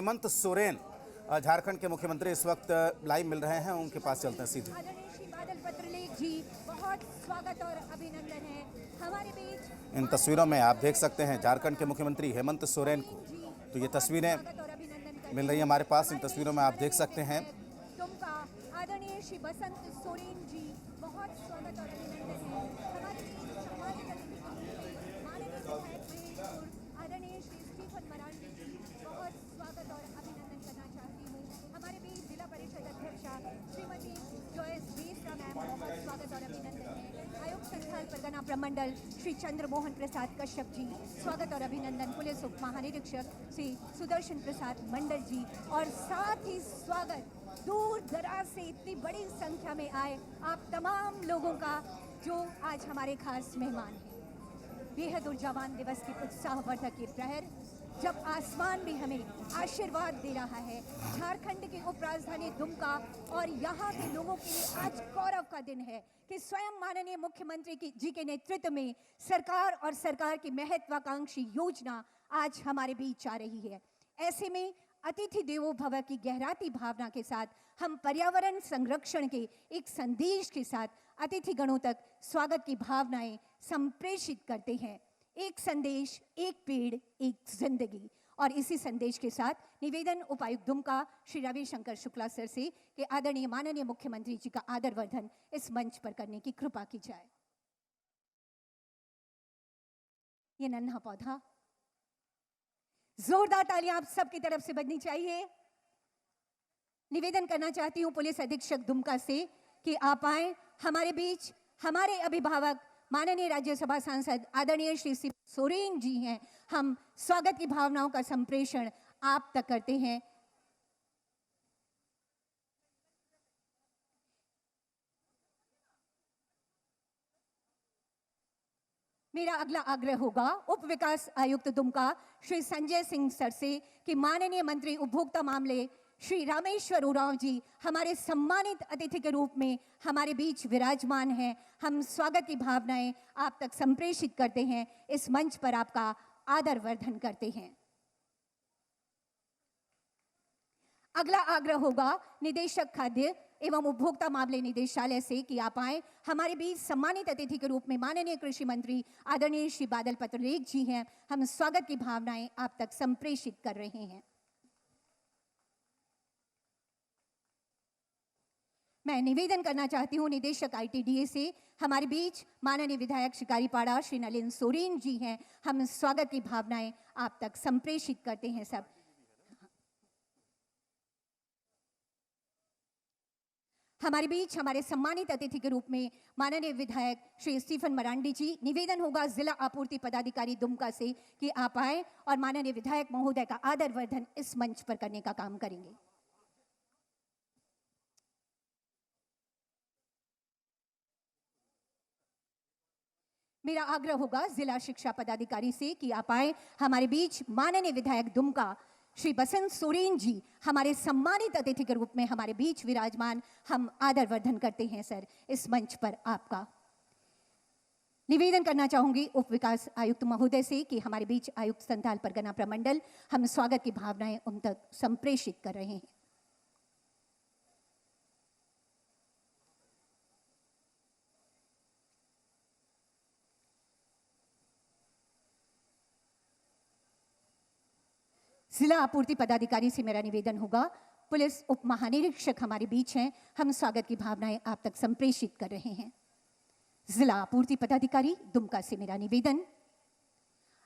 हेमंत सोरेन झारखंड के मुख्यमंत्री इस वक्त लाइव मिल रहे हैं, उनके पास चलते हैं सीधे। आदरणीय श्री बादल पत्रलेख जी, बहुत स्वागत और अभिनंदन है हमारे बीच। इन तस्वीरों में आप देख सकते हैं झारखंड के मुख्यमंत्री हेमंत सोरेन को। तो ये तस्वीरें मिल रही हैं हमारे पास। इन तस्वीरों में आप देख सकते हैं तुमका आदरणीय श्री बसंत सोरेन जी, बहुत स्वागत और अभिनंदन है हमारे बीच। सम्मानित अतिथि माननीय विधायक महेशपुर आदरणीय श्री स्टीफन मरांडी जी, बहुत स्वागत और अभिनंदन करना चाहती हूँ। हमारे बीच जिला परिषद अध्यक्षा श्रीमती जॉयस बेसरा मैम, बहुत स्वागत और अभिनंदन है। आयुक्त संथाल परगना प्रमंडल श्री चंद्रमोहन प्रसाद कश्यप जी, स्वागत और अभिनंदन। पुलिस उप महानिरीक्षक श्री सुदर्शन प्रसाद मंडल जी, और साथ ही स्वागत दूर दराज से इतनी बड़ी संख्या में आए आप तमाम लोगों का जो आज हमारे खास मेहमान हैं। बेहद ऊर्जावान दिवस की उत्साहवर्धक ये प्रहर, जब आसमान भी हमें आशीर्वाद दे रहा है। झारखंड की उपराजधानी दुमका और यहाँ के लोगों के लिए आज गौरव का दिन है कि स्वयं माननीय मुख्यमंत्री जी के नेतृत्व में सरकार और सरकार की महत्वाकांक्षी योजना आज हमारे बीच आ रही है। ऐसे में अतिथि देवो भव की गहराती भावना के साथ हम पर्यावरण संरक्षण के एक संदेश के साथ अतिथि गणों तक स्वागत की भावनाएं संप्रेषित करते हैं। एक संदेश, एक पेड़, एक जिंदगी। और इसी संदेश के साथ निवेदन उपायुक्त दुमका श्री रविशंकर शुक्ला सर से कि आदरणीय माननीय मुख्यमंत्री जी का आदरवर्धन इस मंच पर करने की कृपा की जाए। ये नन्हा पौधा, जोरदार तालियां आप सबकी तरफ से बजनी चाहिए। निवेदन करना चाहती हूं पुलिस अधीक्षक दुमका से कि आप आए हमारे बीच। हमारे अभिभावक माननीय राज्यसभा सांसद आदरणीय श्री सोरेन जी हैं। हम स्वागत की भावनाओं का संप्रेषण आप तक करते हैं। मेरा अगला आग्रह होगा उप विकास आयुक्त दुमका श्री संजय सिंह सर से कि माननीय मंत्री उपभोक्ता मामले श्री रामेश्वर उरांव जी हमारे सम्मानित अतिथि के रूप में हमारे बीच विराजमान हैं। हम स्वागत की भावनाएं आप तक संप्रेषित करते हैं, इस मंच पर आपका आदरवर्धन करते हैं। अगला आग्रह होगा निदेशक खाद्य एवं उपभोक्ता मामले निदेशालय से कि आप आए हमारे बीच। सम्मानित अतिथि के रूप में माननीय कृषि मंत्री आदरणीय श्री बादल पत्रलेख जी हैं। हम स्वागत की भावनाएं आप तक संप्रेषित कर रहे हैं। मैं निवेदन करना चाहती हूं निदेशक आईटीडीए से हमारे बीच माननीय विधायक शिकारीपाड़ा श्री नलिन सोरेन जी हैं। हम स्वागत की भावनाएं आप तक संप्रेषित करते हैं सब। हमारे बीच हमारे सम्मानित अतिथि के रूप में माननीय विधायक श्री स्टीफन मरांडी जी। निवेदन होगा जिला आपूर्ति पदाधिकारी दुमका से कि आप आए और माननीय विधायक महोदय का आदरवर्धन इस मंच पर करने का काम करेंगे। मेरा आग्रह होगा जिला शिक्षा पदाधिकारी से कि आप आए हमारे बीच। माननीय विधायक दुमका श्री बसंत सोरेन जी हमारे सम्मानित अतिथि के रूप में हमारे बीच विराजमान। हम आदरवर्धन करते हैं सर इस मंच पर आपका। निवेदन करना चाहूंगी उप विकास आयुक्त महोदय से कि हमारे बीच आयुक्त संथाल परगना प्रमंडल हम स्वागत की भावनाएं उन तक संप्रेषित कर रहे हैं। जिला आपूर्ति पदाधिकारी से मेरा निवेदन होगा, पुलिस उप महानिरीक्षक हमारे बीच हैं। हम स्वागत की भावनाएं आप तक संप्रेषित कर रहे हैं। जिला आपूर्ति पदाधिकारी दुमका से मेरा निवेदन।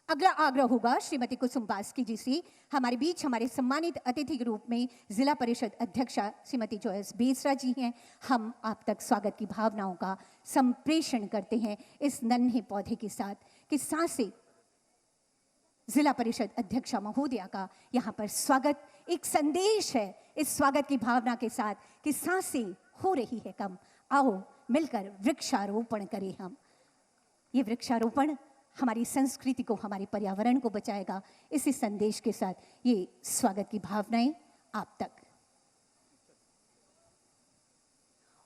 अगला आग्रह होगा श्रीमती कुसुम बास्की जी से हमारे बीच हमारे सम्मानित अतिथि के रूप में जिला परिषद अध्यक्षा श्रीमती जॉयस बेसरा जी हैं। हम आप तक स्वागत की भावनाओं का संप्रेषण करते हैं इस नन्हे पौधे के साथ कि सांसें जिला परिषद अध्यक्षा महोदया का यहाँ पर स्वागत एक संदेश है इस स्वागत की भावना के साथ कि सांसें हो रही है कम, आओ मिलकर वृक्षारोपण करें हम। ये वृक्षारोपण हमारी संस्कृति को, हमारे पर्यावरण को बचाएगा। इसी संदेश के साथ ये स्वागत की भावनाएं आप तक।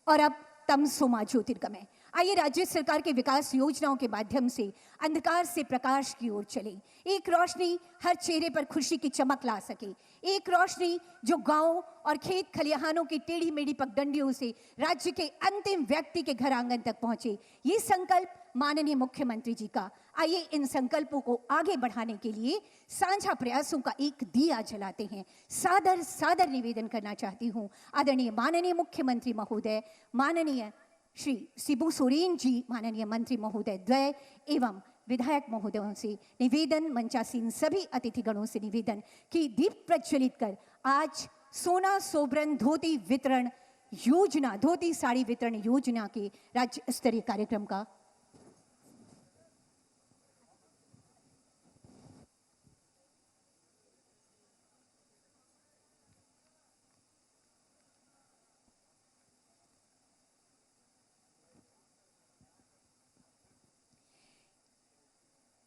और अब तमसो मा ज्योतिर्गमय, आइए राज्य सरकार के विकास योजनाओं के माध्यम से अंधकार से प्रकाश की ओर चले। एक रोशनी हर चेहरे पर खुशी की चमक ला सके, एक रोशनी जो गांव और खेत खलिहानों की टेढ़ी मेढ़ी पगडंडियों से राज्य के अंतिम व्यक्ति के घर आंगन तक पहुंचे। ये संकल्प माननीय मुख्यमंत्री जी का। आइए इन संकल्पों को आगे बढ़ाने के लिए साझा प्रयासों का एक दिया जलाते हैं। सादर सादर निवेदन करना चाहती हूँ आदरणीय माननीय मुख्यमंत्री महोदय, माननीय श्री शिबू सोरेन जी, माननीय मंत्री महोदय द्वय एवं विधायक महोदयों से निवेदन, मंचासीन सभी अतिथिगणों से निवेदन कि दीप प्रज्वलित कर आज सोना सोबरन धोती वितरण योजना, धोती साड़ी वितरण योजना के राज्य स्तरीय कार्यक्रम का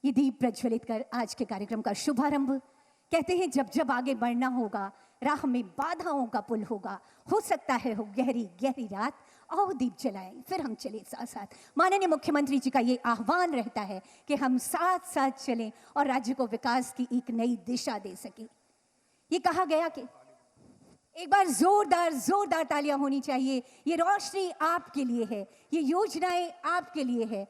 ये दीप प्रज्वलित कर आज के कार्यक्रम का शुभारंभ। कहते हैं जब जब आगे बढ़ना होगा राह में बाधाओं का पुल होगा, हो सकता है हो गहरी गहरी रात, आओ दीप जलाएं फिर हम चले साथ साथ। माननीय मुख्यमंत्री जी का ये आह्वान रहता है कि हम साथ साथ चलें और राज्य को विकास की एक नई दिशा दे सकें। ये कहा गया कि एक बार जोरदार जोरदार तालियां होनी चाहिए। ये रोशनी आपके लिए है, ये योजनाएं आपके लिए है,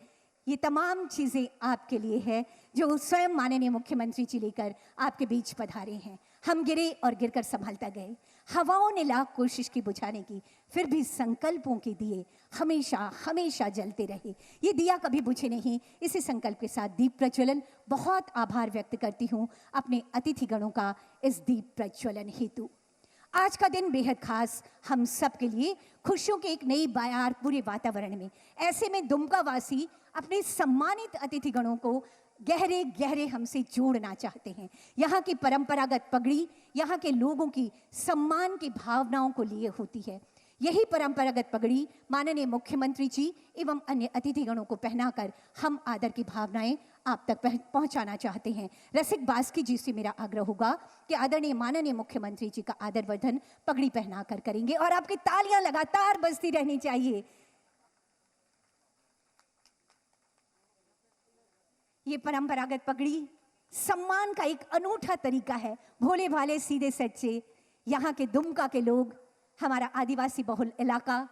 ये तमाम चीजें आपके लिए है जो स्वयं माननीय मुख्यमंत्री जी लेकर आपके बीच पधारे हैं। हम गिरे और गिरकर संभालता गए, हवाओं ने लाख कोशिश की बुझाने की, फिर भी संकल्पों के दिए हमेशा हमेशा जलते रहे। ये दिया कभी बुझे नहीं। इसी संकल्प के साथ दीप प्रज्वलन। बहुत आभार व्यक्त करती हूँ अपने अतिथिगणों का इस दीप प्रज्वलन हेतु। आज का दिन बेहद खास हम सब के लिए, खुशियों के एक नई बयार पूरे वातावरण में। ऐसे में दुमका वासी अपने सम्मानित अतिथिगणों को गहरे गहरे हमसे जोड़ना चाहते हैं। यहाँ की परंपरागत पगड़ी यहाँ के लोगों की सम्मान की भावनाओं को लिए होती है। यही परंपरागत पगड़ी माननीय मुख्यमंत्री जी एवं अन्य अतिथिगणों को पहनाकर हम आदर की भावनाएं आप तक पहुंचाना चाहते हैं। रसिक बास्की जी से मेरा आग्रह होगा कि आदरणीय माननीय मुख्यमंत्री जी का आदर वर्धन पगड़ी पहनाकर करेंगे और आपकी तालियां लगातार बजती रहनी चाहिए। ये परंपरागत पगड़ी सम्मान का एक अनूठा तरीका है। भोले भाले सीधे सच्चे यहाँ के दुमका के लोग, हमारा आदिवासी बहुल इलाका,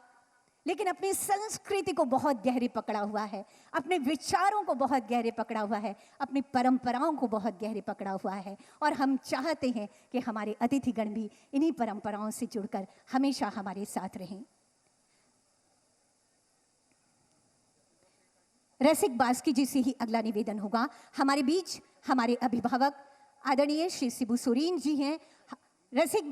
लेकिन अपनी संस्कृति को बहुत गहरे पकड़ा हुआ है, अपने विचारों को बहुत गहरे पकड़ा हुआ है, अपनी परंपराओं को बहुत गहरे पकड़ा हुआ है। और हम चाहते हैं कि हमारे अतिथिगण भी इन्हीं परंपराओं से जुड़कर हमेशा हमारे साथ रहें। रसिक बास्की जी से ही अगला निवेदन होगा। हमारे बीच हमारे अभिभावक आदरणीय श्री शिबू सोरेन जी हैं। रसिक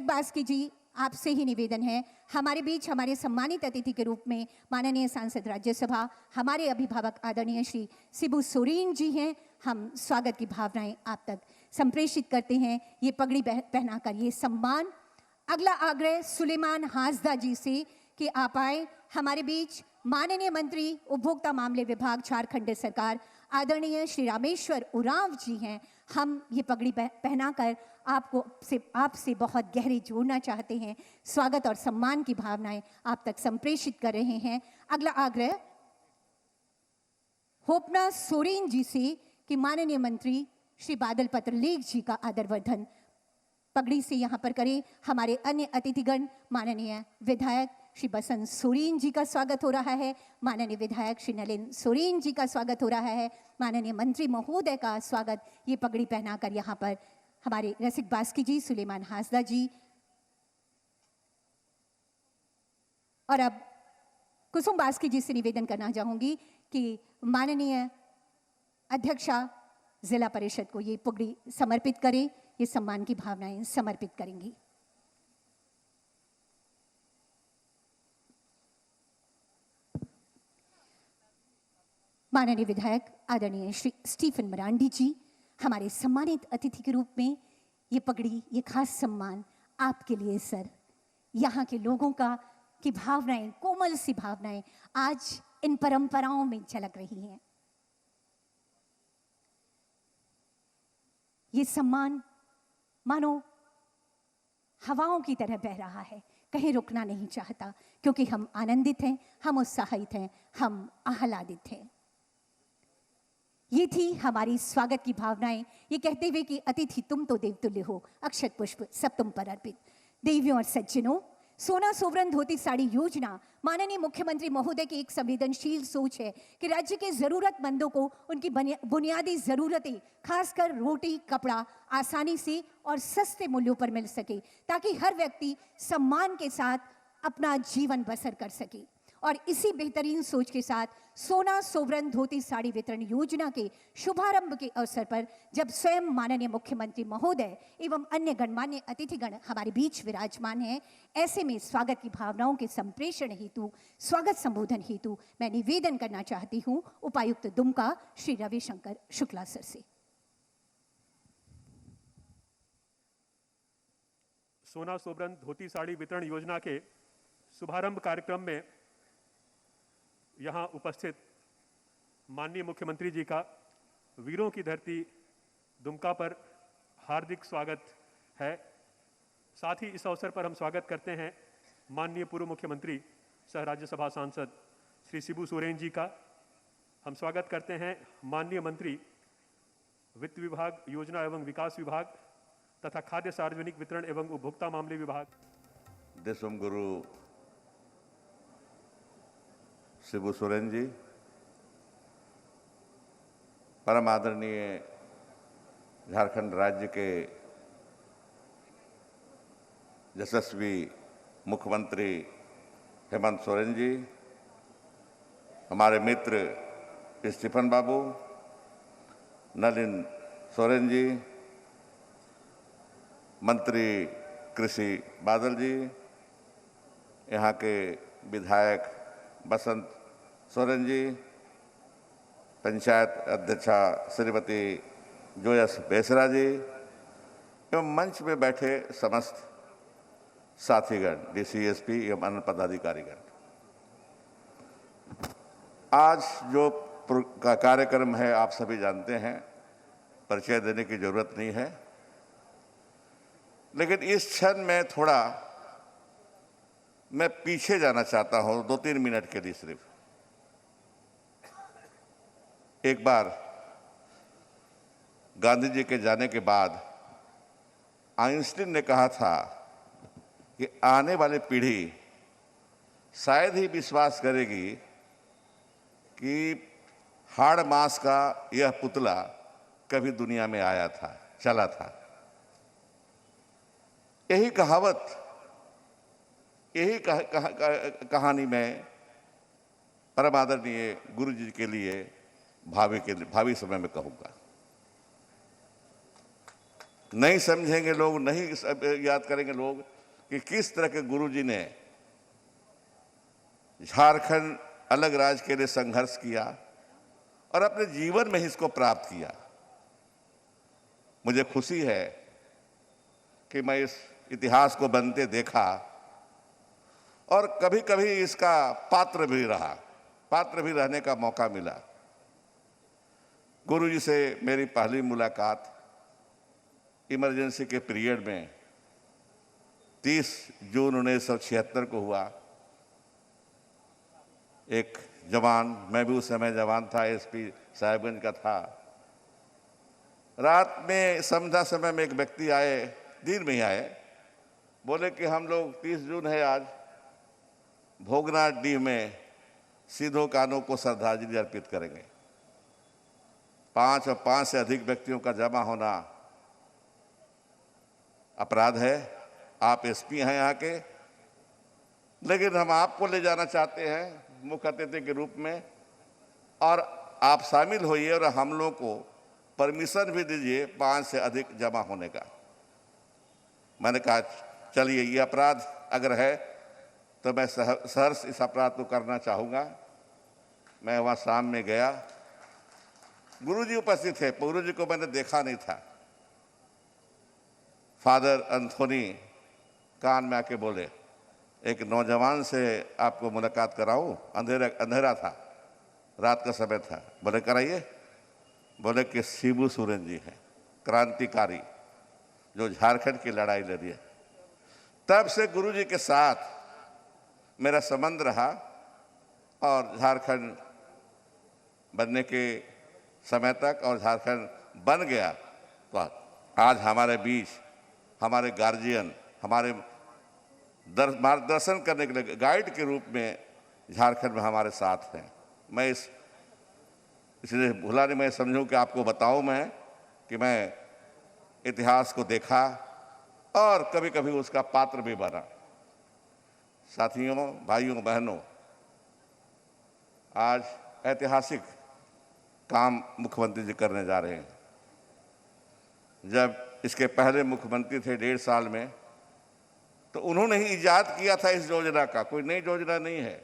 बास्की जी आपसे ही निवेदन है, हमारे बीच हमारे सम्मानित अतिथि के रूप में माननीय सांसद राज्यसभा हमारे अभिभावक आदरणीय श्री शिबू सोरेन जी हैं। हम स्वागत की भावनाएं आप तक संप्रेषित करते हैं। ये पगड़ी पहनाकर ये सम्मान। अगला आग्रह सुलेमान हासदा जी से कि आप आए। हमारे बीच माननीय मंत्री उपभोक्ता मामले विभाग झारखंड सरकार आदरणीय श्री रामेश्वर उरांव जी हैं। हम ये पगड़ी पहनाकर आपसे बहुत गहरे जोड़ना चाहते हैं। स्वागत और सम्मान की भावनाएं आप तक संप्रेषित कर रहे हैं। अगला आग्रह होपना सोरेन जी से कि माननीय मंत्री श्री बादल पत्रलेख जी का आदर वर्धन पगड़ी से यहाँ पर करें। हमारे अन्य अतिथिगण माननीय विधायक श्री बसंत सोरेन जी का स्वागत हो रहा है, माननीय विधायक श्री नलिन सोरेन जी का स्वागत हो रहा है, माननीय मंत्री महोदय का स्वागत ये पगड़ी पहनाकर यहाँ पर हमारे रसिक बास्की जी, सुलेमान हासदा जी और अब कुसुम बास्की जी से निवेदन करना चाहूंगी कि माननीय अध्यक्षा जिला परिषद को ये पगड़ी समर्पित करें। ये सम्मान की भावनाएं समर्पित करेंगी। माननीय विधायक आदरणीय श्री स्टीफन मरांडी जी हमारे सम्मानित अतिथि के रूप में ये पगड़ी, ये खास सम्मान आपके लिए सर। यहाँ के लोगों की भावनाएं, कोमल सी भावनाएं आज इन परंपराओं में झलक रही हैं। ये सम्मान मानो हवाओं की तरह बह रहा है, कहीं रुकना नहीं चाहता, क्योंकि हम आनंदित हैं, हम उत्साहित हैं, हम आह्लादित हैं। ये थी हमारी स्वागत की भावनाएं, ये कहते हुए कि अतिथि तुम तो देवतुल्य हो, अक्षत पुष्प सब तुम पर अर्पित। देवियों और सज्जनों, सोना सोवरन धोती साड़ी योजना माननीय मुख्यमंत्री महोदय की एक संवेदनशील सोच है कि राज्य के जरूरतमंदों को उनकी बुनियादी जरूरतें, खासकर रोटी कपड़ा, आसानी से और सस्ते मूल्यों पर मिल सके, ताकि हर व्यक्ति सम्मान के साथ अपना जीवन बसर कर सके। और इसी बेहतरीन सोच के साथ सोना सोवरन धोती साड़ी वितरण योजना के शुभारंभ के अवसर पर जब स्वयं माननीय मुख्यमंत्री महोदय एवं अन्य गणमान्य अतिथिगण हमारे बीच विराजमान हैं, ऐसे में स्वागत की भावनाओं के संप्रेषण हेतु, स्वागत संबोधन हेतु मैं निवेदन करना चाहती हूं उपायुक्त दुमका श्री रविशंकर शुक्ला सर से। सोना सोवरन धोती साड़ी वितरण योजना के शुभारंभ कार्यक्रम में यहाँ उपस्थित माननीय मुख्यमंत्री जी का वीरों की धरती दुमका पर हार्दिक स्वागत है। साथ ही इस अवसर पर हम स्वागत करते हैं माननीय पूर्व मुख्यमंत्री सह राज्यसभा सांसद श्री शिबू सोरेन जी का। हम स्वागत करते हैं माननीय मंत्री वित्त विभाग, योजना एवं विकास विभाग तथा खाद्य सार्वजनिक वितरण एवं उपभोक्ता मामले विभाग देशम गुरु शिबू सोरेन जी, परम आदरणीय झारखंड राज्य के यशस्वी मुख्यमंत्री हेमंत सोरेन जी, हमारे मित्र स्टीफन बाबू, नलिन सोरेन जी, मंत्री कृषि बादल जी, यहाँ के विधायक बसंत सोरेन जी, पंचायत अध्यक्षा श्रीमती जोयस बेसरा जी एवं मंच में बैठे समस्त साथीगण, डीसीएसपी एवं अन्य पदाधिकारीगण। आज जो कार्यक्रम है आप सभी जानते हैं, परिचय देने की जरूरत नहीं है, लेकिन इस क्षण में थोड़ा मैं पीछे जाना चाहता हूं 2-3 मिनट के लिए। सिर्फ एक बार गांधी जी के जाने के बाद आइंस्टीन ने कहा था कि आने वाली पीढ़ी शायद ही विश्वास करेगी कि हाड़ मांस का यह पुतला कभी दुनिया में आया था, चला था। यही कहावत, यही कहानी में परम आदरणीय गुरु जी के लिए भावी समय में कहूँगा। नहीं समझेंगे लोग, नहीं याद करेंगे लोग कि किस तरह के गुरु जी ने झारखंड अलग राज्य के लिए संघर्ष किया और अपने जीवन में ही इसको प्राप्त किया। मुझे खुशी है कि मैं इस इतिहास को बनते देखा और कभी कभी इसका पात्र भी रहने का मौका मिला। गुरु जी से मेरी पहली मुलाकात इमरजेंसी के पीरियड में 30 जून 1976 को हुआ। एक जवान, मैं भी उस समय जवान था, एसपी साहिबगंज का था। रात में समझा समय में एक व्यक्ति आए, दिन में ही आए, बोले कि हम लोग 30 जून है आज, भोगनाथ डीह में सीधो कानों को श्रद्धांजलि अर्पित करेंगे। 5 और 5 से अधिक व्यक्तियों का जमा होना अपराध है। आप एसपी हैं यहाँ के, लेकिन हम आपको ले जाना चाहते हैं मुख्य अतिथि के रूप में, और आप शामिल होइए और हम लोगों को परमिशन भी दीजिए 5 से अधिक जमा होने का। मैंने कहा चलिए, ये अपराध अगर है तो मैं सहर्ष इस अपराध को करना चाहूँगा। मैं वहाँ शाम में गया, गुरुजी उपस्थित थे, गुरुजी को मैंने देखा नहीं था। फादर एंथोनी कान में आके बोले, एक नौजवान से आपको मुलाकात कराऊं, अंधेरा था, रात का समय था। बोले कराइए। बोले कि शिबू सोरेन जी हैं, क्रांतिकारी, जो झारखंड की लड़ाई लड़ी है। तब से गुरुजी के साथ मेरा संबंध रहा और झारखंड बनने के समय तक और झारखंड बन गया तो आज हमारे बीच हमारे गार्जियन, हमारे मार्गदर्शन करने के लिए गाइड के रूप में झारखंड में हमारे साथ हैं। मैं इसलिए भूला नहीं, मैं समझूं कि आपको बताऊं मैं कि मैं इतिहास को देखा और कभी कभी उसका पात्र भी बना। साथियों, भाइयों, बहनों, आज ऐतिहासिक काम मुख्यमंत्री जी करने जा रहे हैं। जब इसके पहले मुख्यमंत्री थे 1.5 साल में, तो उन्होंने ही इजाद किया था इस योजना का, कोई नई योजना नहीं है।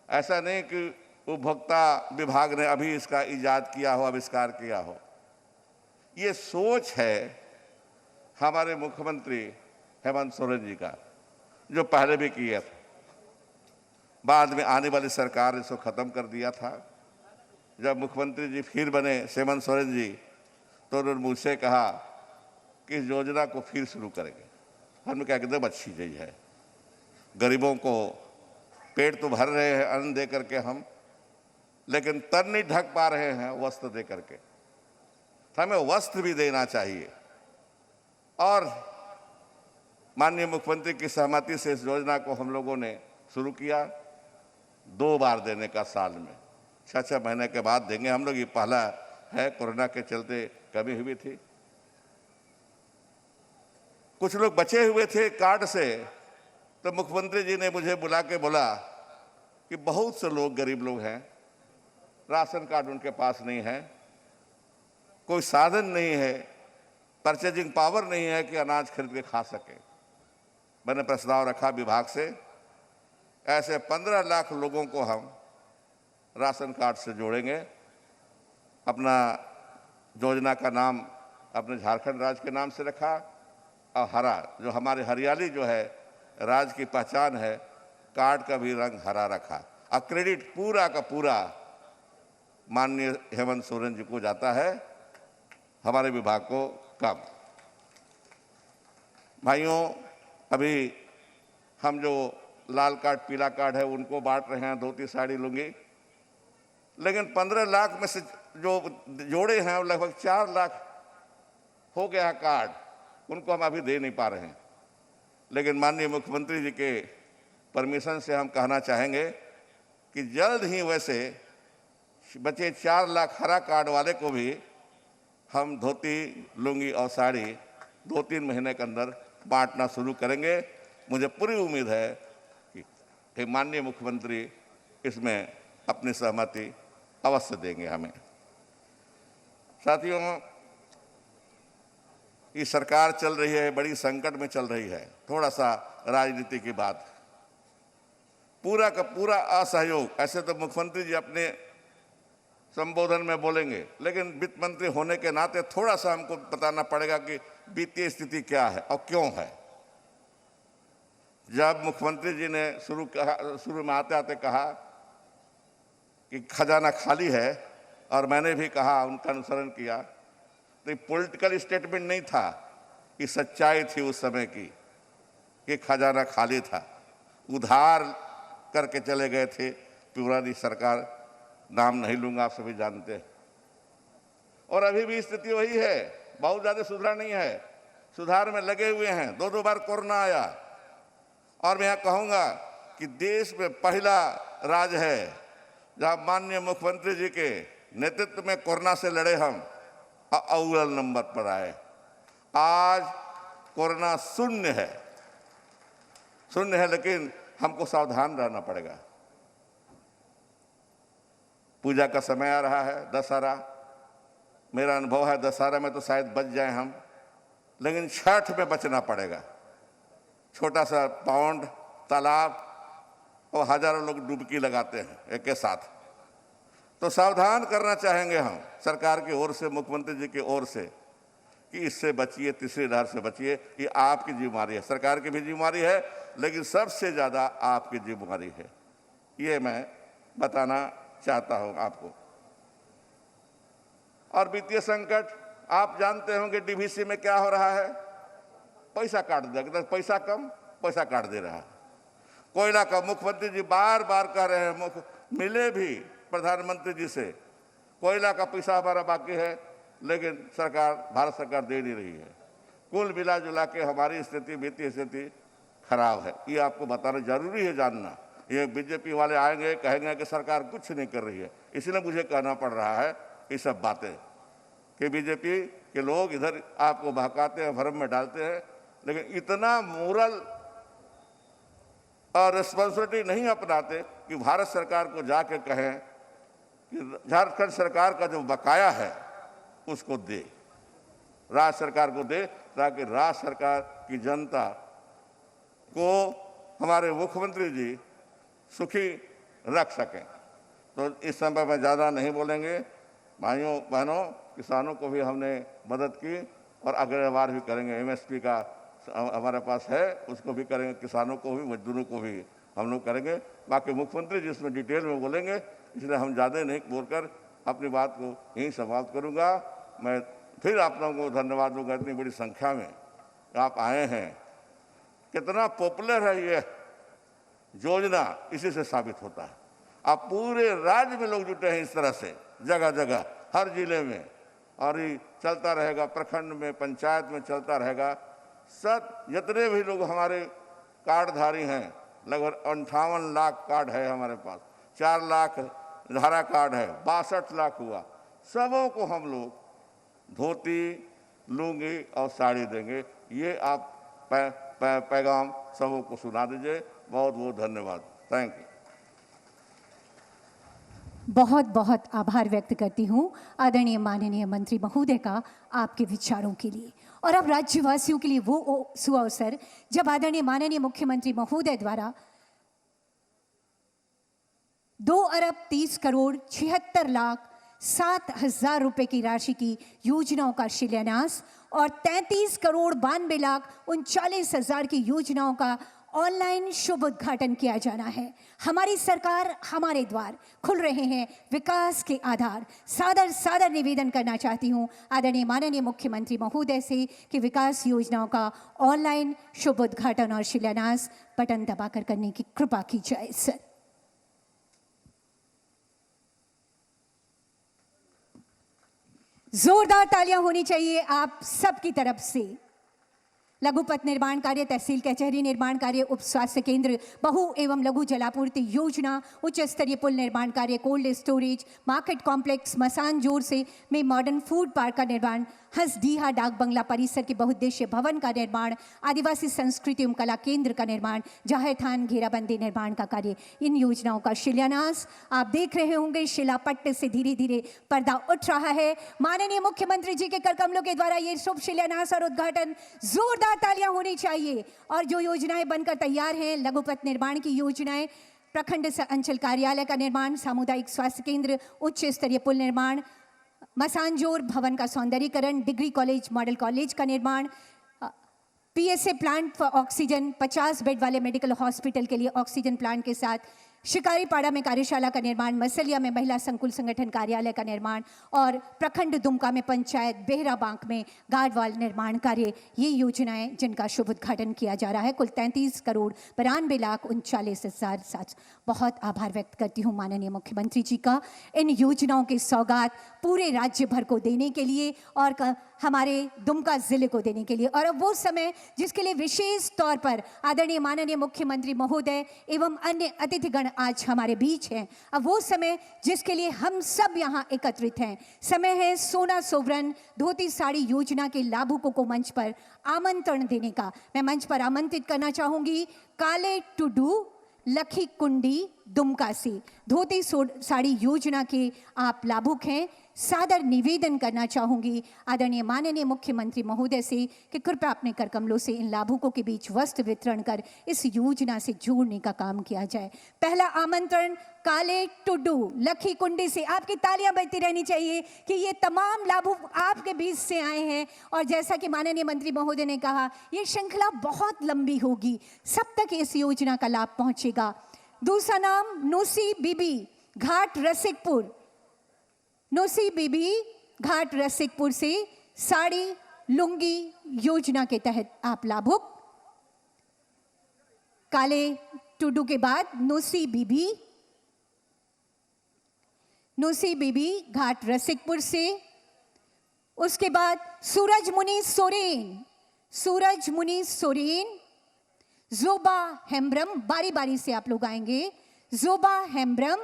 ऐसा नहीं कि उपभोक्ता विभाग ने अभी इसका इजाद किया हो, आविष्कार किया हो। ये सोच है हमारे मुख्यमंत्री हेमंत सोरेन जी का, जो पहले भी किया था। बाद में आने वाली सरकार ने इसको खत्म कर दिया था। जब मुख्यमंत्री जी फिर बने हेमंत सोरेन जी, तो उन्होंने मुझसे कहा कि इस योजना को फिर शुरू करेंगे। हमने कहा एकदम अच्छी चीज है, गरीबों को पेट तो भर रहे हैं अन्न दे करके हम, लेकिन तन नहीं ढक पा रहे हैं वस्त्र दे करके, हमें वस्त्र भी देना चाहिए। और माननीय मुख्यमंत्री की सहमति से इस योजना को हम लोगों ने शुरू किया। 2 बार देने का साल में, 6-6 महीने के बाद देंगे हम लोग। ये पहला है, कोरोना के चलते कमी हुई थी। कुछ लोग बचे हुए थे कार्ड से, तो मुख्यमंत्री जी ने मुझे बुला के बोला कि बहुत से लोग गरीब लोग हैं, राशन कार्ड उनके पास नहीं है, कोई साधन नहीं है, परचेजिंग पावर नहीं है कि अनाज खरीद के खा सके। मैंने प्रस्ताव रखा विभाग से, ऐसे 15 लाख लोगों को हम राशन कार्ड से जोड़ेंगे। अपना योजना का नाम अपने झारखंड राज्य के नाम से रखा, और हरा, जो हमारे हरियाली जो है राज्य की पहचान है, कार्ड का भी रंग हरा रखा। और क्रेडिट पूरा का पूरा माननीय हेमंत सोरेन जी को जाता है, हमारे विभाग को कम। भाइयों, अभी हम जो लाल कार्ड, पीला कार्ड है उनको बांट रहे हैं, धोती, साड़ी, लुंगी, लेकिन 15 लाख में से जो जोड़े हैं लगभग 4 लाख हो गया कार्ड, उनको हम अभी दे नहीं पा रहे हैं। लेकिन माननीय मुख्यमंत्री जी के परमिशन से हम कहना चाहेंगे कि जल्द ही वैसे बचे 4 लाख हरा कार्ड वाले को भी हम धोती, लुंगी और साड़ी 2-3 महीने के अंदर बांटना शुरू करेंगे। मुझे पूरी उम्मीद है कि माननीय मुख्यमंत्री इसमें अपनी सहमति अवश्य देंगे हमें। साथियों, ये सरकार चल रही है, बड़ी संकट में चल रही है। थोड़ा सा राजनीति की बात, पूरा का पूरा असहयोग। ऐसे तो मुख्यमंत्री जी अपने संबोधन में बोलेंगे, लेकिन वित्त मंत्री होने के नाते थोड़ा सा हमको बताना पड़ेगा कि वित्तीय स्थिति क्या है और क्यों है। जब मुख्यमंत्री जी ने शुरू में आते आते कहा कि खजाना खाली है, और मैंने भी कहा, उनका अनुसरण किया, तो ये पॉलिटिकल स्टेटमेंट नहीं था, ये सच्चाई थी उस समय की कि खजाना खाली था। उधार करके चले गए थे पुरानी सरकार, नाम नहीं लूंगा, आप सभी जानते हैं। और अभी भी स्थिति वही है, बहुत ज़्यादा सुधार नहीं है, सुधार में लगे हुए हैं। 2 बार कोरोना आया, और मैं यहाँ कहूँगा कि देश में पहला राज्य है जहाँ माननीय मुख्यमंत्री जी के नेतृत्व में कोरोना से लड़े हम, अव्वल नंबर पर आए। आज कोरोना शून्य है, लेकिन हमको सावधान रहना पड़ेगा। पूजा का समय आ रहा है, दशहरा। मेरा अनुभव है दशहरा में तो शायद बच जाए हम, लेकिन छठ में बचना पड़ेगा। छोटा सा पौंड, तालाब, और हजारों लोग डुबकी लगाते हैं एक के साथ। तो सावधान करना चाहेंगे हम सरकार की ओर से, मुख्यमंत्री जी की ओर से, कि इससे बचिए, तीसरी लहर से बचिए। ये आपकी जिम्मेदारी है, सरकार की भी जिम्मेदारी है, लेकिन सबसे ज़्यादा आपकी जिम्मेदारी है। ये मैं बताना चाहता हूं आपको। और वित्तीय संकट, आप जानते होंगे डीवीसी में क्या हो रहा है, पैसा काट दिया, पैसा कम, पैसा काट दे रहा है। कोयला का मुख्यमंत्री जी बार बार कह रहे हैं, मिले भी प्रधानमंत्री जी से, कोयला का पैसा हमारा बाकी है, लेकिन सरकार, भारत सरकार दे नहीं रही है। कुल मिला जुला के हमारी स्थिति, वित्तीय स्थिति खराब है। ये आपको बताना जरूरी है जानना। ये बीजेपी वाले आएंगे, कहेंगे कि सरकार कुछ नहीं कर रही है, इसलिए मुझे कहना पड़ रहा है ये सब बातें कि बीजेपी के लोग इधर आपको बहकाते हैं, भ्रम में डालते हैं, लेकिन इतना मोरल और रिस्पॉन्सिबिलिटी नहीं अपनाते कि भारत सरकार को जाके कहें कि झारखंड सरकार का जो बकाया है उसको दे, राज्य सरकार को दे, ताकि राज्य सरकार की जनता को हमारे मुख्यमंत्री जी सुखी रख सकें। तो इस समय में ज़्यादा नहीं बोलेंगे। भाइयों बहनों, किसानों को भी हमने मदद की और अगले बार भी करेंगे। एमएसपी का हमारे पास है, उसको भी करेंगे, किसानों को भी, मजदूरों को भी हम लोग करेंगे। बाकी मुख्यमंत्री जी इसमें डिटेल में बोलेंगे, इसलिए हम ज़्यादा नहीं बोलकर अपनी बात को यहीं समाप्त करूँगा। मैं फिर आप लोगों को धन्यवाद दूँगा, इतनी बड़ी संख्या में आप आए हैं। कितना पॉपुलर है ये योजना, इसी से साबित होता है। अब पूरे राज्य में लोग जुटे हैं इस तरह से, जगह जगह, हर जिले में, और ये चलता रहेगा, प्रखंड में, पंचायत में चलता रहेगा। सब जितने भी लोग हमारे कार्डधारी हैं, लगभग 58 लाख कार्ड है हमारे पास, 4 लाख धारा कार्ड है, 62 लाख हुआ। सबों को हम लोग धोती, लुंगी और साड़ी देंगे। ये आप पैगाम सबों को सुना दीजिए। बहुत बहुत धन्यवाद। Thank you. बहुत बहुत आभार व्यक्त करती हूँ आदरणीय माननीय मंत्री महोदय का आपके विचारों के लिए। और अब राज्यवासियों के लिए वो सुअवसर जब आदरणीय माननीय मुख्यमंत्री महोदय द्वारा 2,30,76,07,000 रुपए की राशि की योजनाओं का शिलान्यास और 33,92,39,40,000 की योजनाओं का ऑनलाइन शुभ उद्घाटन किया जाना है। हमारी सरकार, हमारे द्वार खुल रहे हैं विकास के आधार। सादर सादर निवेदन करना चाहती हूँ आदरणीय माननीय मुख्यमंत्री महोदय से कि विकास योजनाओं का ऑनलाइन शुभ उद्घाटन और शिलान्यास बटन दबाकर करने की कृपा की जाए। सर, जोरदार तालियां होनी चाहिए आप सबकी तरफ से। लघुपथ निर्माण कार्य, तहसील कचहरी निर्माण कार्य, उप स्वास्थ्य केंद्र, बहु एवं लघु जलापूर्ति योजना, उच्च स्तरीय पुल निर्माण कार्य, कोल्ड स्टोरेज, मार्केट कॉम्प्लेक्स, मसान जोर से में मॉडर्न फूड पार्क का निर्माण, हंसडीहा डाक बंगला परिसर के बहुउद्देशीय भवन का निर्माण, आदिवासी संस्कृति एवं कला केंद्र का निर्माण, जाहिर थान घेराबंदी निर्माण का कार्य, इन योजनाओं का शिलान्यास आप देख रहे होंगे। शिलापट्ट से धीरे धीरे पर्दा उठ रहा है। माननीय मुख्यमंत्री जी के करकमलों के द्वारा ये शुभ शिलान्यास और उद्घाटन, जोरदार तालियां होनी चाहिए। और जो योजनाएं बनकर तैयार हैं, लघुपथ निर्माण की योजनाएं, प्रखंड अंचल कार्यालय का निर्माण, सामुदायिक स्वास्थ्य केंद्र, उच्च स्तरीय पुल निर्माण, मसानजोर भवन का सौंदर्यीकरण, डिग्री कॉलेज, मॉडल कॉलेज का निर्माण, PSA plant for oxygen, 50 bed वाले मेडिकल हॉस्पिटल के लिए ऑक्सीजन प्लांट के साथ शिकारीपाड़ा में कार्यशाला का निर्माण, मसलिया में महिला संकुल संगठन कार्यालय का निर्माण और प्रखंड दुमका में पंचायत बेहरा बांक में गार्डवाल निर्माण कार्य, ये योजनाएं जिनका शुभ उद्घाटन किया जा रहा है। कुल 33,92,39,07। बहुत आभार व्यक्त करती हूँ माननीय मुख्यमंत्री जी का इन योजनाओं की सौगात पूरे राज्य भर को देने के लिए और हमारे दुमका जिले को देने के लिए। और अब वो समय जिसके लिए विशेष तौर पर आदरणीय माननीय मुख्यमंत्री महोदय एवं अन्य अतिथिगण आज हमारे बीच हैं। अब वो समय जिसके लिए हम सब यहाँ एकत्रित हैं, समय है सोना सोवरन धोती साड़ी योजना के लाभुकों को मंच पर आमंत्रण देने का। मैं मंच पर आमंत्रित करना चाहूंगी काले टुडू, लखी कुंडी, दुमका से धोती साड़ी योजना के आप लाभुक हैं। सादर निवेदन करना चाहूंगी आदरणीय माननीय मुख्यमंत्री महोदय से कि कृपया अपने करकमलों से इन लाभुकों के बीच वस्त्र वितरण कर इस योजना से जोड़ने का काम किया जाए। पहला आमंत्रण काले टुडू, लखी कुंडी से। आपकी तालियां बजती रहनी चाहिए कि ये तमाम लाभुक आपके बीच से आए हैं। और जैसा कि माननीय मंत्री महोदय ने कहा, ये श्रृंखला बहुत लंबी होगी, सब तक इस योजना का लाभ पहुंचेगा। दूसरा नाम नोसी बीबी, घाट रसिकपुर, नोसी बीबी घाट रसिकपुर से साड़ी लुंगी योजना के तहत आप लाभुक। काले टुडू के बाद नुसी बीबी घाट रसिकपुर से, उसके बाद सूरजमुनि सोरेन, जोबा हेम्ब्रम, बारी बारी से आप लोग आएंगे, जोबा हेम्ब्रम,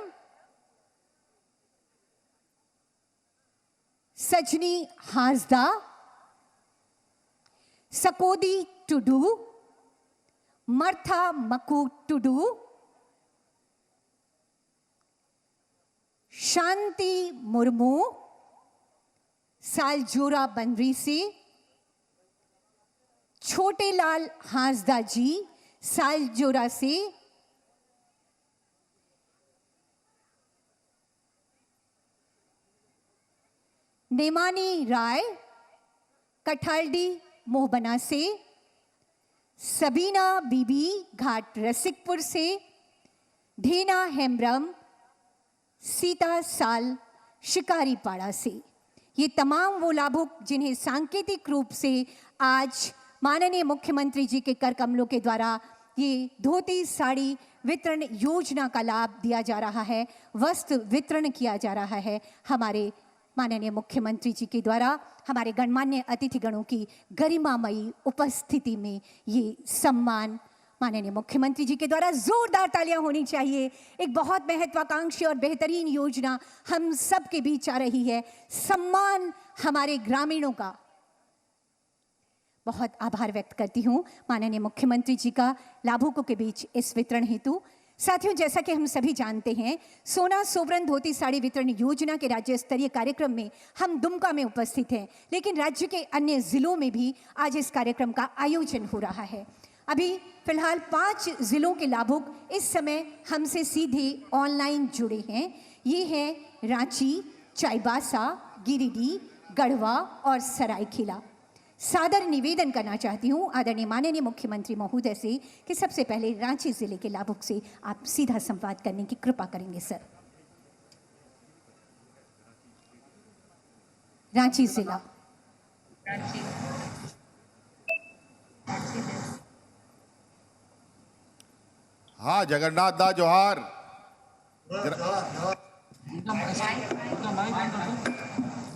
सजनी हासदा, सकोदी टुडू, मर्था मकू टुडू, शांति मुर्मू सालजोरा बंदरी से, छोटे लाल हासदा जी सालजोरा से, नेमानी राय कठालडी मोहबना से, सबीना बीबी घाट रसिकपुर से, ढेना हेम्ब्रम सीता साल शिकारीपाड़ा से। ये तमाम वो लाभुक जिन्हें सांकेतिक रूप से आज माननीय मुख्यमंत्री जी के कर कमलों के द्वारा ये धोती साड़ी वितरण योजना का लाभ दिया जा रहा है, वस्त्र वितरण किया जा रहा है। हमारे माननीय मुख्यमंत्री जी के द्वारा हमारे गणमान्य अतिथिगणों की गरिमामयी उपस्थिति में ये सम्मान माननीय मुख्यमंत्री जी के द्वारा जोरदार तालियां होनी चाहिए। एक बहुत महत्वाकांक्षी और बेहतरीन योजना हम सब के बीच आ रही है। सम्मान हमारे ग्रामीणों का। बहुत आभार व्यक्त करती हूं माननीय मुख्यमंत्री जी का लाभुकों के बीच इस वितरण हेतु। साथियों, जैसा कि हम सभी जानते हैं, सोना सोबरन धोती साड़ी वितरण योजना के राज्य स्तरीय कार्यक्रम में हम दुमका में उपस्थित हैं, लेकिन राज्य के अन्य जिलों में भी आज इस कार्यक्रम का आयोजन हो रहा है। अभी फिलहाल 5 जिलों के लाभुक इस समय हमसे सीधे ऑनलाइन जुड़े हैं। ये हैं रांची, चाईबासा, गिरिडीह, गढ़वा और सरायकेला। सादर निवेदन करना चाहती हूँ आदरणीय माननीय मुख्यमंत्री महोदय से कि सबसे पहले रांची जिले के लाभुक से आप सीधा संवाद करने की कृपा करेंगे सर। रांची जिला। हाँ, जगन्नाथ दा जोहार।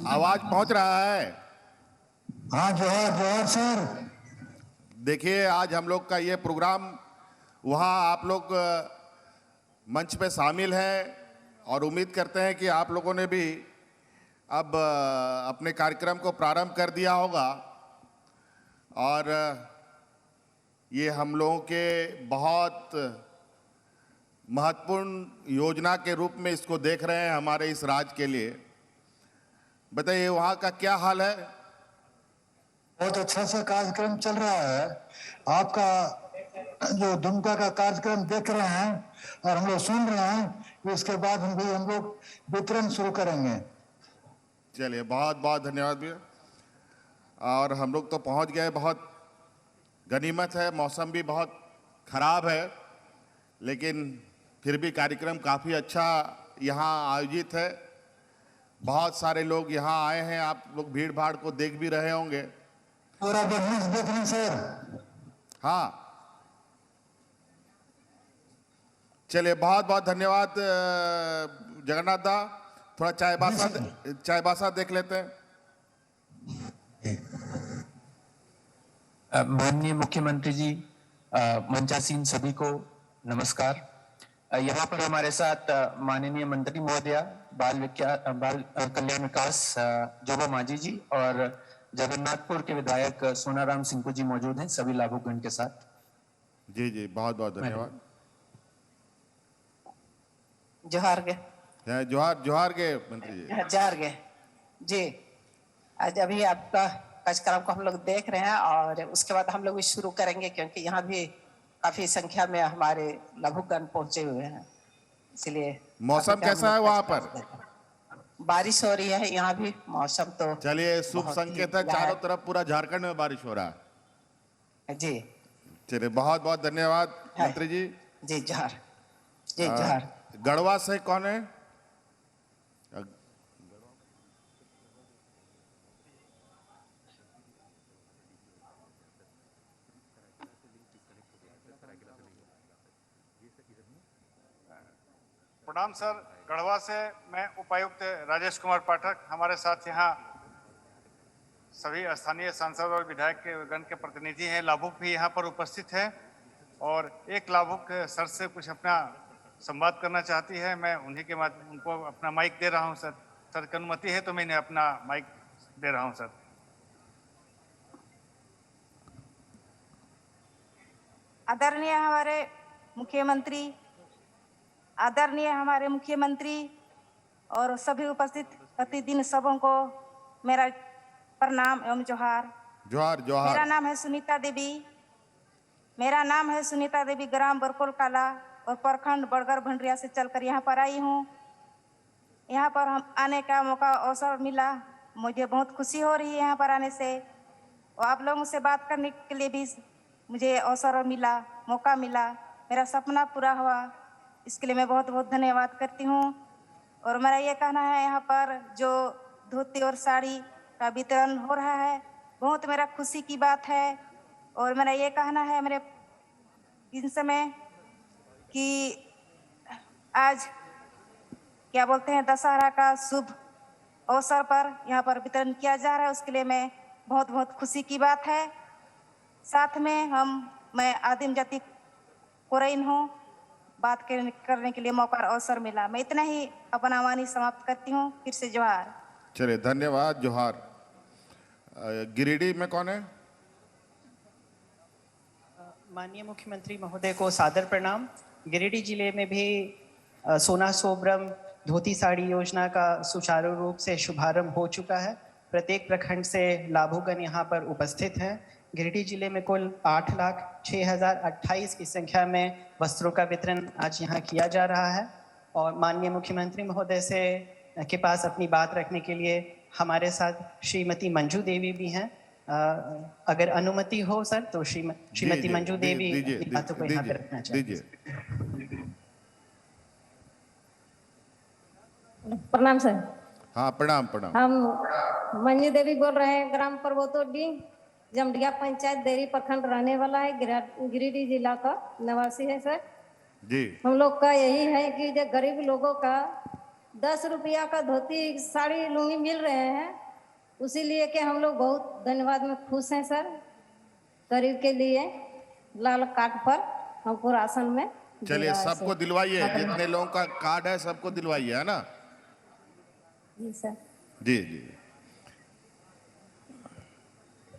आवाज पहुंच रहा है? हाँ, जोहार जोहार सर। देखिए, आज हम लोग का ये प्रोग्राम वहाँ आप लोग मंच पे शामिल हैं और उम्मीद करते हैं कि आप लोगों ने भी अब अपने कार्यक्रम को प्रारंभ कर दिया होगा। और ये हम लोगों के बहुत महत्वपूर्ण योजना के रूप में इसको देख रहे हैं हमारे इस राज्य के लिए। बताइए, वहाँ का क्या हाल है? बहुत अच्छा सा कार्यक्रम चल रहा है। आपका जो दुमका का कार्यक्रम देख रहे हैं और हम लोग सुन रहे हैं, इसके बाद हम लोग वितरण शुरू करेंगे। चलिए, बहुत बहुत धन्यवाद भैया। और हम लोग तो पहुंच गए, बहुत गनीमत है। मौसम भी बहुत खराब है, लेकिन फिर भी कार्यक्रम काफ़ी अच्छा यहाँ आयोजित है। बहुत सारे लोग यहाँ आए हैं। आप लोग भीड़ भाड़ को देख भी रहे होंगे। पूरा बढ़िया से देख लें सर। हाँ, चलिए, बहुत बहुत धन्यवाद जगन्नाथ दा। थोड़ा चायबासा देख लेते हैं। माननीय मुख्यमंत्री जी, मंचासीन सभी को नमस्कार। यहाँ पर हमारे साथ माननीय मंत्री महोदया, बाल कल्याण विकास जोबा मांझी जी और जगन्नाथपुर के विधायक सोनाराम सिंह जी मौजूद हैं, सभी लाभुकगण के साथ। जी जी, बहुत बहुत धन्यवाद। जोहार गे। जोहार जोहार के मंत्री जी। जोहार गे जी। आज अभी आपका कार्यक्रम को हम लोग देख रहे हैं और उसके बाद हम लोग भी शुरू करेंगे, क्योंकि यहाँ भी काफी संख्या में हमारे लाभुकगण पहुंचे हुए हैं। इसलिए मौसम कैसा है वहाँ पर? बारिश हो रही है यहाँ भी। मौसम तो चलिए, शुभ संकेत है। चारों तरफ पूरा झारखंड में बारिश हो रहा है जी। चलिए, बहुत बहुत धन्यवाद मंत्री जी। जी जोहार। जी जोहार। गढ़वा से कौन है? प्रणाम सर। गढ़वा से मैं उपायुक्त राजेश कुमार पाठक, हमारे साथ यहाँ सभी स्थानीय सांसद और विधायक के गण के प्रतिनिधि हैं। लाभुक भी यहाँ पर उपस्थित है और एक लाभुक सर से कुछ अपना संवाद करना चाहती है। मैं उन्हीं के माध्यम उनको अपना माइक दे रहा हूँ सर। सर की अनुमति है तो मैं इन्हें अपना माइक दे रहा हूँ सर। आदरणीय हमारे मुख्यमंत्री और सभी उपस्थित अतिथि सबों को मेरा प्रणाम एवं जोहार। जोहार जोहार। मेरा नाम है सुनीता देवी, ग्राम बरकोल काला और प्रखंड बड़गर भंडरिया से चलकर यहाँ पर आई हूँ। यहाँ पर हम आने का मौका अवसर मिला, मुझे बहुत खुशी हो रही है यहाँ पर आने से, और आप लोगों से बात करने के लिए भी मुझे अवसर मिला, मौका मिला, मेरा सपना पूरा हुआ। इसके लिए मैं बहुत बहुत धन्यवाद करती हूँ। और मेरा ये कहना है, यहाँ पर जो धोती और साड़ी का वितरण हो रहा है, बहुत मेरा खुशी की बात है। और मेरा ये कहना है मेरे इन समय कि आज क्या बोलते हैं, दशहरा का शुभ अवसर पर यहाँ पर वितरण किया जा रहा है, उसके लिए मैं बहुत बहुत खुशी की बात है। साथ में मैं आदिम जाति कोरैन हूँ, बात करने के लिए मौका और अवसर मिला। मैं इतना ही अपना वाणी समाप्त करती हूँ। फिर से जोहार। चलिए धन्यवाद, जोहार। गिरिडीह में कौन है? माननीय मुख्यमंत्री महोदय को सादर प्रणाम। गिरिडीह जिले में भी सोना सोबरम धोती साड़ी योजना का सुचारू रूप से शुभारंभ हो चुका है। प्रत्येक प्रखंड से लाभुकगण यहाँ पर उपस्थित हैं। गिरिडीह जिले में कुल 8,06,028 की संख्या में वस्त्रों का वितरण आज यहाँ किया जा रहा है। और माननीय मुख्यमंत्री महोदय से के पास अपनी बात रखने के लिए हमारे साथ श्रीमती मंजू देवी भी हैं। अगर अनुमति हो सर तो श्रीमती मंजू देवी अपनी बातों को यहाँ पर रखना चाहिए। प्रणाम सर। हाँ प्रणाम प्रणाम। हम मंजू देवी बोल रहे हैं, ग्राम परबोतोडी, जमडिया पंचायत, देरी प्रखंड रहने वाला है, गिरिडीह जिला का निवासी है सर जी। हम लोग का यही है कि जो गरीब लोगों का 10 रुपया का धोती साड़ी लुंगी मिल रहे हैं, उसी लिए कि हम लोग बहुत धन्यवाद में खुश हैं सर। गरीब के लिए लाल कार्ड पर हमको राशन में चलिए सबको दिलवाइए, जितने लोगों का कार्ड है सबको दिलवाइए, है ना? जी सर। जी जी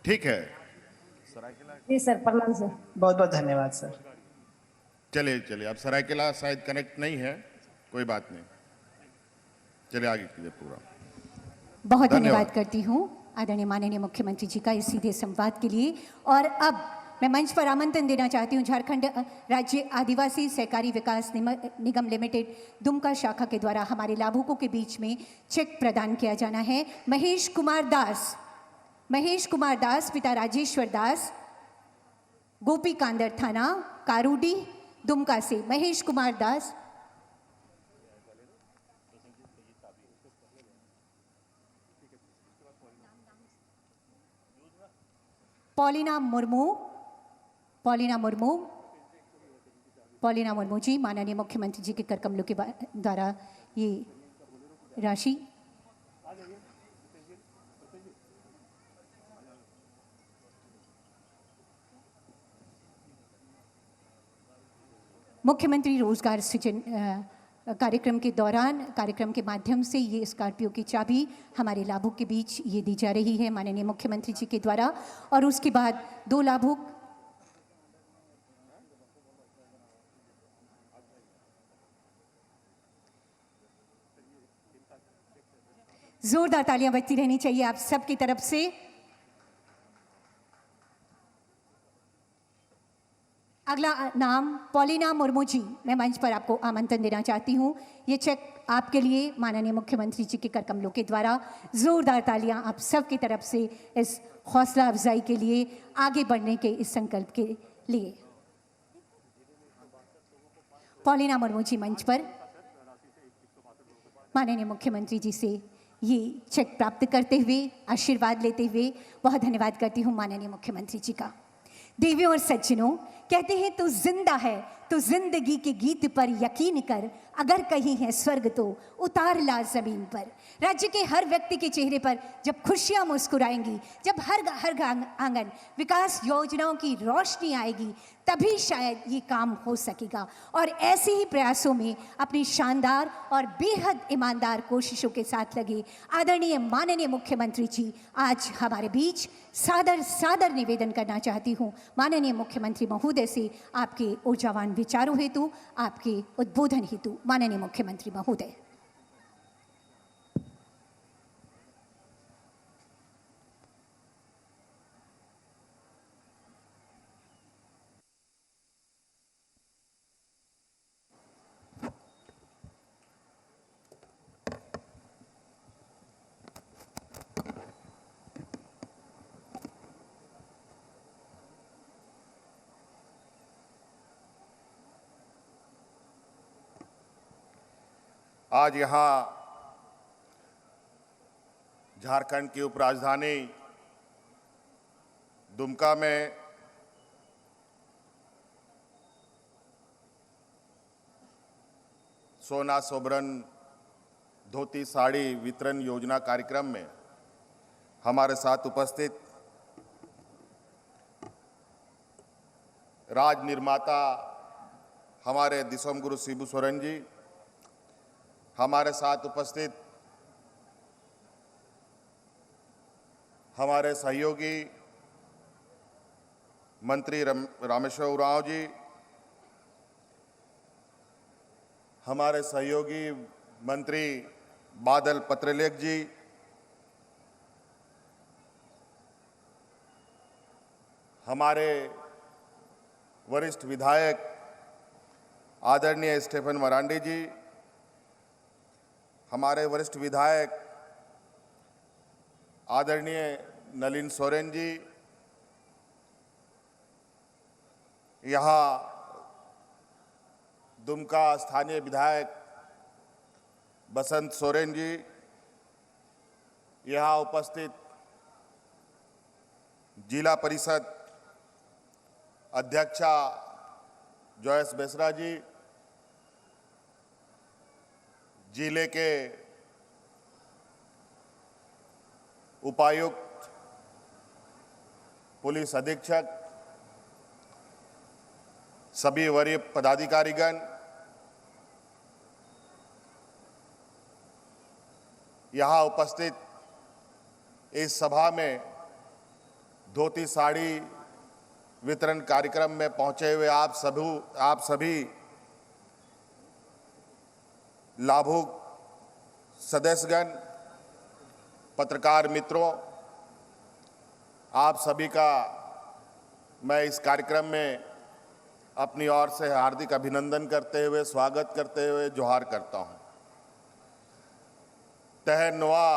ठीक है। जी सर, प्रणाम सर। बहुत बहुत धन्यवाद सर। चलिए चलिए, अब सरायकेला शायद कनेक्ट नहीं है, कोई बात नहीं, चलिए आगे कीजिए पूरा। बहुत धन्यवाद करती हूँ आदरणीय माननीय मुख्यमंत्री जी का इस सीधे संवाद के लिए। और अब मैं मंच पर आमंत्रण देना चाहती हूँ झारखंड राज्य आदिवासी सहकारी विकास निगम लिमिटेड दुमका शाखा के द्वारा हमारे लाभुकों के बीच में चेक प्रदान किया जाना है। महेश कुमार दास पिता राजेश्वर दास, गोपी कांदर थाना कारूडी दुमका से महेश कुमार दास। पॉलिना मुर्मू जी, माननीय मुख्यमंत्री जी के कर कमलों के द्वारा ये राशि। मुख्यमंत्री रोजगार सृजन कार्यक्रम के दौरान कार्यक्रम के माध्यम से ये स्कॉर्पियो की चाबी हमारे लाभुक के बीच ये दी जा रही है माननीय मुख्यमंत्री जी के द्वारा। और उसके बाद 2 लाभुक जोरदार तालियां बजती रहनी चाहिए आप सबकी तरफ से। अगला नाम पॉलिना मुर्मू जी, मैं मंच पर आपको आमंत्रण देना चाहती हूँ। ये चेक आपके लिए माननीय मुख्यमंत्री जी के कर कमलों के द्वारा। जोरदार तालियां आप सब की तरफ से इस हौसला अफजाई के लिए, आगे बढ़ने के इस संकल्प के लिए। पॉलिना मुर्मू जी मंच पर माननीय मुख्यमंत्री जी से ये चेक प्राप्त करते हुए आशीर्वाद लेते हुए बहुत धन्यवाद करती हूँ माननीय मुख्यमंत्री जी का। देवियों और सज्जनों, कहते हैं तो जिंदा है तो जिंदगी के गीत पर यकीन कर, अगर कहीं है स्वर्ग तो उतार ला जमीन पर। राज्य के हर व्यक्ति के चेहरे पर जब खुशियां मुस्कुराएंगी, जब हर आंगन विकास योजनाओं की रोशनी आएगी, तभी शायद ये काम हो सकेगा। और ऐसे ही प्रयासों में अपनी शानदार और बेहद ईमानदार कोशिशों के साथ लगे आदरणीय माननीय मुख्यमंत्री जी आज हमारे बीच सादर निवेदन करना चाहती हूँ माननीय मुख्यमंत्री महोदय से आपके ऊर्जावान विचारों हेतु, आपके उद्बोधन हेतु। माननीय मुख्यमंत्री महोदय। आज यहाँ झारखंड की उपराजधानी दुमका में सोना सोबरन धोती साड़ी वितरण योजना कार्यक्रम में हमारे साथ उपस्थित राज निर्माता हमारे दिसोम गुरु शिबू सोरेन जी, हमारे साथ उपस्थित हमारे सहयोगी मंत्री रामेश्वर उरांव जी, हमारे सहयोगी मंत्री बादल पत्रलेख जी, हमारे वरिष्ठ विधायक आदरणीय स्टीफन मरांडी जी, हमारे वरिष्ठ विधायक आदरणीय नलिन सोरेन जी, यहाँ दुमका स्थानीय विधायक बसंत सोरेन जी, यहाँ उपस्थित जिला परिषद अध्यक्षा जॉयस बेसरा जी, जिले के उपायुक्त, पुलिस अधीक्षक, सभी वरीय पदाधिकारीगण, यहाँ उपस्थित इस सभा में धोती साड़ी वितरण कार्यक्रम में पहुंचे हुए आप सभी लाभुक सदस्यगण, पत्रकार मित्रों, आप सभी का मैं इस कार्यक्रम में अपनी ओर से हार्दिक अभिनंदन करते हुए, स्वागत करते हुए जोहार करता हूं। तह नुआ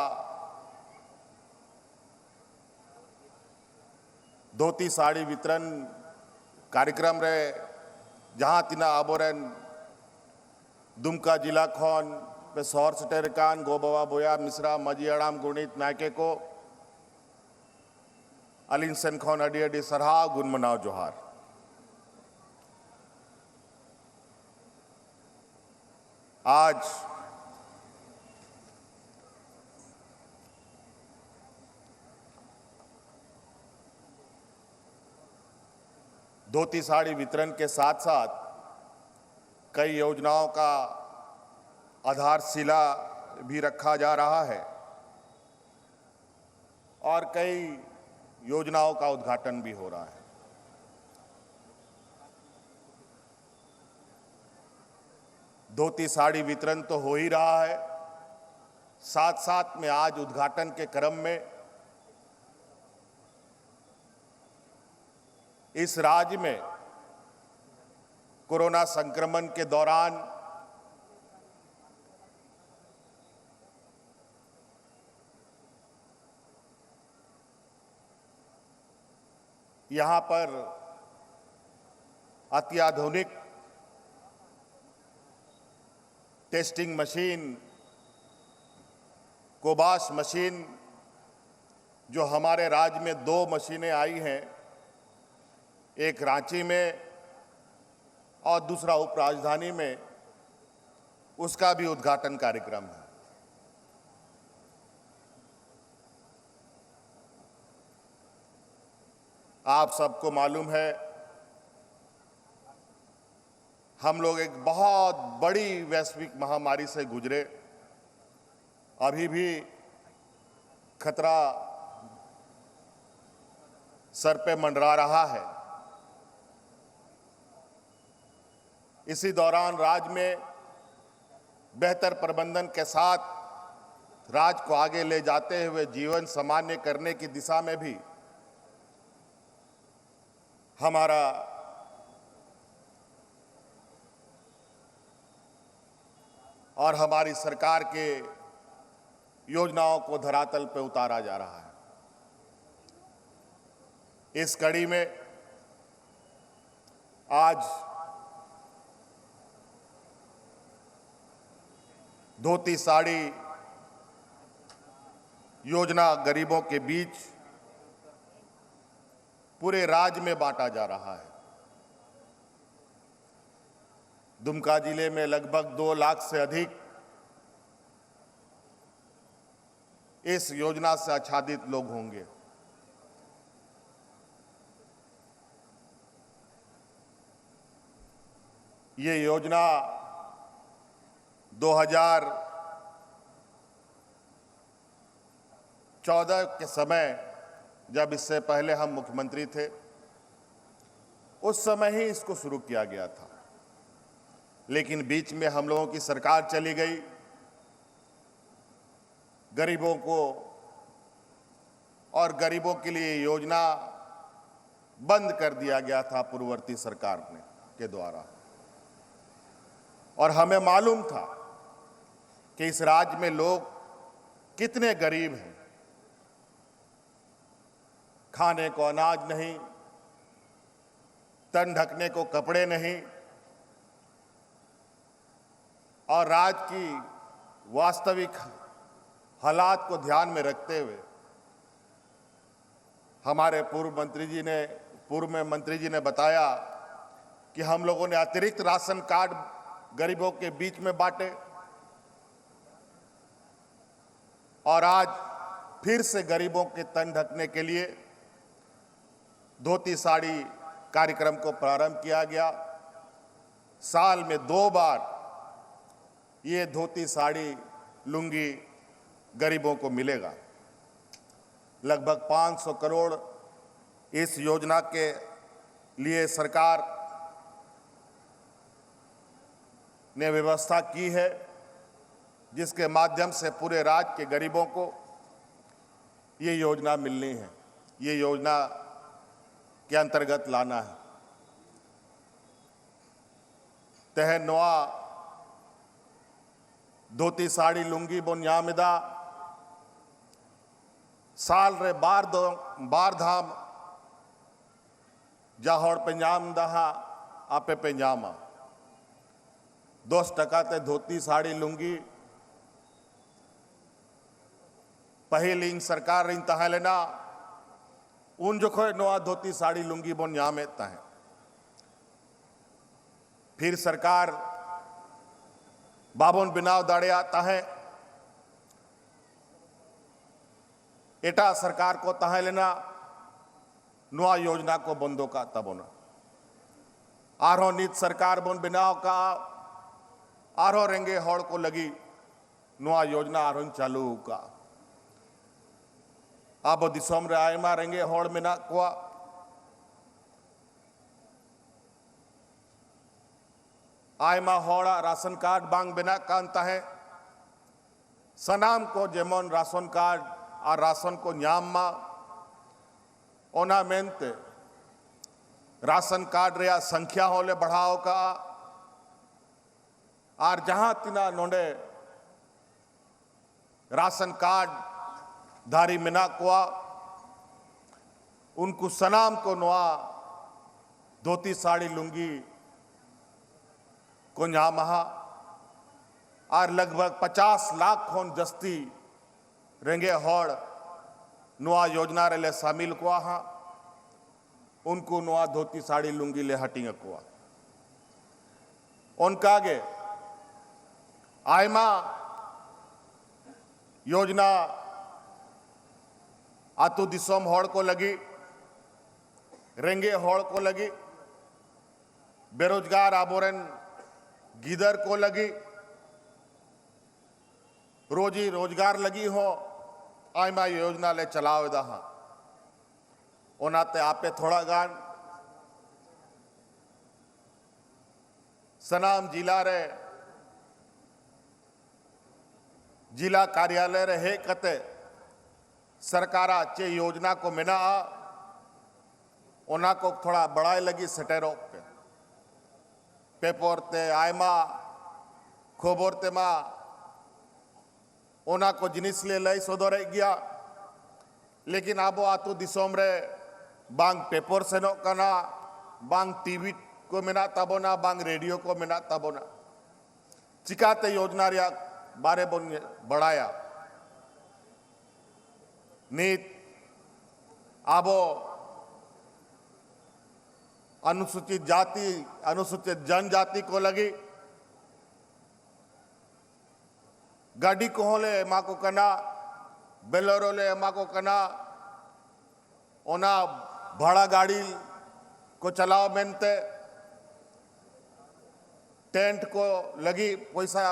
धोती साड़ी वितरण कार्यक्रम रे जहां तिना आबोरन दुमका जिला खन पे सौर सटेरकान गोबवा बोया मिश्रा मजी अड़ाम गुणित नायके को अलिंसन खन अडी अडी सरहा गुण मनाव जोहार। आज धोती साड़ी वितरण के साथ साथ कई योजनाओं का आधारशिला भी रखा जा रहा है और कई योजनाओं का उद्घाटन भी हो रहा है। धोती साड़ी वितरण तो हो ही रहा है, साथ साथ में आज उद्घाटन के क्रम में इस राज्य में कोरोना संक्रमण के दौरान यहां पर अत्याधुनिक टेस्टिंग मशीन, कोबास मशीन, जो हमारे राज्य में 2 मशीनें आई हैं, एक रांची में और दूसरा उप राजधानी में उसका भी उद्घाटन कार्यक्रम है। आप सबको मालूम है, हम लोग एक बहुत बड़ी वैश्विक महामारी से गुजरे। अभी भी खतरा सर पे मंडरा रहा है। इसी दौरान राज्य में बेहतर प्रबंधन के साथ राज्य को आगे ले जाते हुए जीवन सामान्य करने की दिशा में भी हमारा और हमारी सरकार के योजनाओं को धरातल पर उतारा जा रहा है। इस कड़ी में आज धोती साड़ी योजना गरीबों के बीच पूरे राज्य में बांटा जा रहा है। दुमका जिले में लगभग 2 लाख से अधिक इस योजना से आच्छादित लोग होंगे। ये योजना 2014 के समय, जब इससे पहले हम मुख्यमंत्री थे, उस समय ही इसको शुरू किया गया था। लेकिन बीच में हम लोगों की सरकार चली गई, गरीबों को और गरीबों के लिए योजना बंद कर दिया गया था पूर्ववर्ती सरकार के द्वारा। और हमें मालूम था कि इस राज्य में लोग कितने गरीब हैं। खाने को अनाज नहीं, तन ढकने को कपड़े नहीं, और राज्य की वास्तविक हालात को ध्यान में रखते हुए हमारे पूर्व में मंत्री जी ने बताया कि हम लोगों ने अतिरिक्त राशन कार्ड गरीबों के बीच में बांटे, और आज फिर से गरीबों के तन ढकने के लिए धोती साड़ी कार्यक्रम को प्रारंभ किया गया। साल में 2 बार ये धोती साड़ी लुंगी गरीबों को मिलेगा। लगभग 500 करोड़ इस योजना के लिए सरकार ने व्यवस्था की है, जिसके माध्यम से पूरे राज्य के गरीबों को ये योजना मिलनी है, ये योजना के अंतर्गत लाना है। तहनुआ धोती साड़ी लुंगी बोन्यामिदा साल रे बार धाम जाहौड़ पेंजाम दहा आपे पेंजामा 10% ते धोती साड़ी लुंगी पहले इन सरकार इन तहलेना उन जो खोए नोआ धोती साड़ी लुंगी बोन यामे तहे। फिर सरकार बाबोन बिनाव दाड़े आता है, एटा सरकार को तहे लेना नुआ योजना को बंदो का तबोना आरो नीत सरकार बोन बिनाव का आरो रेंगे हौड़ को लगी नुआ योजना आरो चालू का अब दिसोम रे आयमा रेंगे हौड़ मेना कोआ आयमा हौड़ा राशन कार्ड बांग बिना कांता है सनाम को जेमन राशन कार्ड और राशन को न्याम मा ओना मेनते राशन कार्ड रे संख्या होले बढ़ाओ का और जहां तिना नोंडे राशन कार्ड धारी मिना कुआ उनको सनाम को नुआ धोती साड़ी लुंगी को न्यामहा और लगभग 50 लाख खोन जस्ती रेंगे हौड़ नुआ योजना रे ले शामिल कुआ हा उनको नुआ धोती साड़ी लुंगी ले हटिंग कुआ उनकागे आयमा योजना आतु दिसोम हॉड़ को लगी, रेंगे हॉड़ को लगी, बेरोजगार आबोरन गिदर को लगी, रोजी रोजगार लगी हो आयमा योजना ले चलावे दहा ओनाते आपे थोड़ा गान सनाम जिला रे जिला कार्यालय रे हे कते सरकारा चे योजना को मिना ओना को थोड़ा बढ़ाई लगी सटेरो पे पेपर ते आयमा खोबर ते मा ओना को जिनिस ले लई सोदरे गया लेकिन आबो आतु दिसोम रे बांग पेपर सेनो कना बांग टीवी को मिना तबोना बांग रेडियो को मिना तबोना चिकाते योजना रिया बारे बोन बढ़ाया नीत आबो अनुसूचित जाति अनुसूचित जनजाति को लगी गाड़ी को होले माँ को कना बेलोरो ले माँ को कना ओना भाड़ा गाड़ी को चलाओ मेनते टेंट को लगी पैसा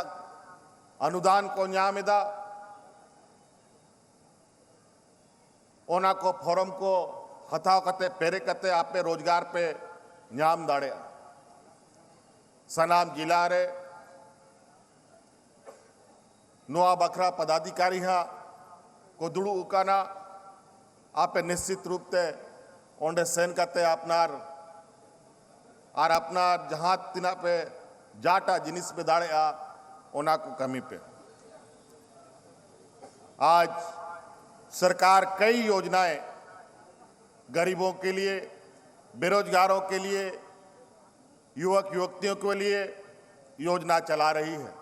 अनुदान को न्यामिदा ओना को फॉर्म को हथाव कते पेरे कते आपे रोजगार पे न्याम दाड़े सनाम जिला रे नोआ बखरा पदाधिकारी हा को दुड़ू उकाना आपे निश्चित रूप से ओंडे सेन करते अपनार और अपनार जहाँ तिना पे जाटा जिनिस पे दाड़े आ ओना को कमी पे आज सरकार कई योजनाएं गरीबों के लिए बेरोजगारों के लिए युवक युवतियों के लिए योजना चला रही है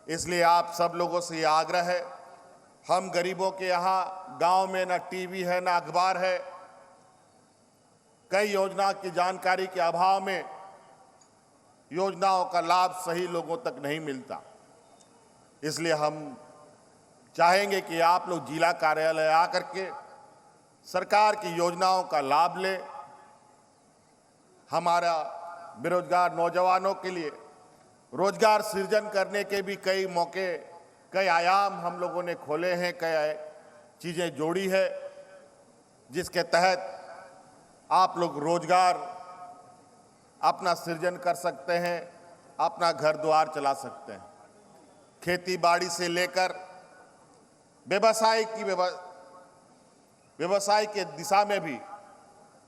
इसलिए आप सब लोगों से ये आग्रह है हम गरीबों के यहाँ गांव में ना टीवी है ना अखबार है कई योजना की जानकारी के अभाव में योजनाओं का लाभ सही लोगों तक नहीं मिलता इसलिए हम चाहेंगे कि आप लोग जिला कार्यालय आकर के सरकार की योजनाओं का लाभ ले हमारा बेरोजगार नौजवानों के लिए रोजगार सृजन करने के भी कई मौके कई आयाम हम लोगों ने खोले हैं कई चीज़ें जोड़ी है जिसके तहत आप लोग रोजगार अपना सृजन कर सकते हैं अपना घर द्वार चला सकते हैं खेती बाड़ी से लेकर व्यवसाय के दिशा में भी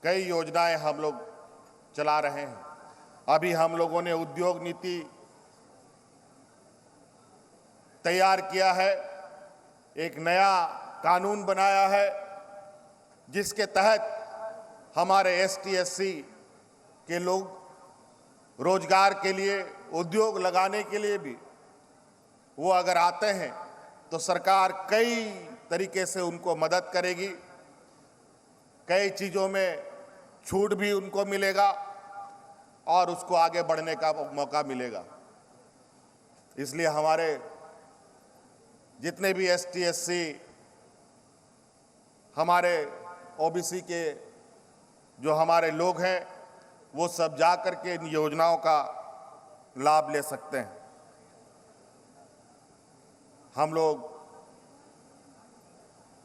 कई योजनाएं हम लोग चला रहे हैं अभी हम लोगों ने उद्योग नीति तैयार किया है एक नया कानून बनाया है जिसके तहत हमारे एसटी एससी के लोग रोजगार के लिए उद्योग लगाने के लिए भी वो अगर आते हैं तो सरकार कई तरीके से उनको मदद करेगी कई चीज़ों में छूट भी उनको मिलेगा और उसको आगे बढ़ने का मौका मिलेगा इसलिए हमारे जितने भी एसटी एससी हमारे ओबीसी के जो हमारे लोग हैं वो सब जा कर के इन योजनाओं का लाभ ले सकते हैं हम लोग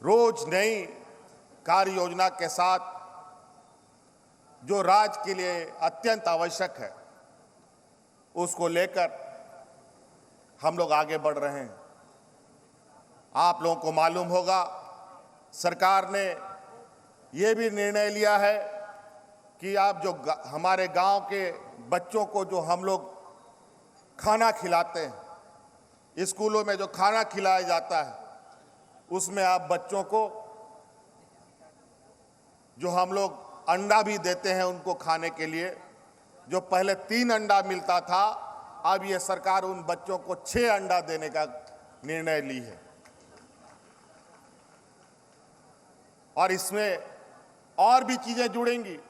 रोज नई कार्य योजना के साथ जो राज्य के लिए अत्यंत आवश्यक है उसको लेकर हम लोग आगे बढ़ रहे हैं आप लोगों को मालूम होगा सरकार ने ये भी निर्णय लिया है कि आप जो हमारे गांव के बच्चों को जो हम लोग खाना खिलाते हैं स्कूलों में जो खाना खिलाया जाता है उसमें आप बच्चों को जो हम लोग अंडा भी देते हैं उनको खाने के लिए जो पहले 3 अंडा मिलता था अब ये सरकार उन बच्चों को 6 अंडा देने का निर्णय ली है और इसमें और भी चीजें जुड़ेंगी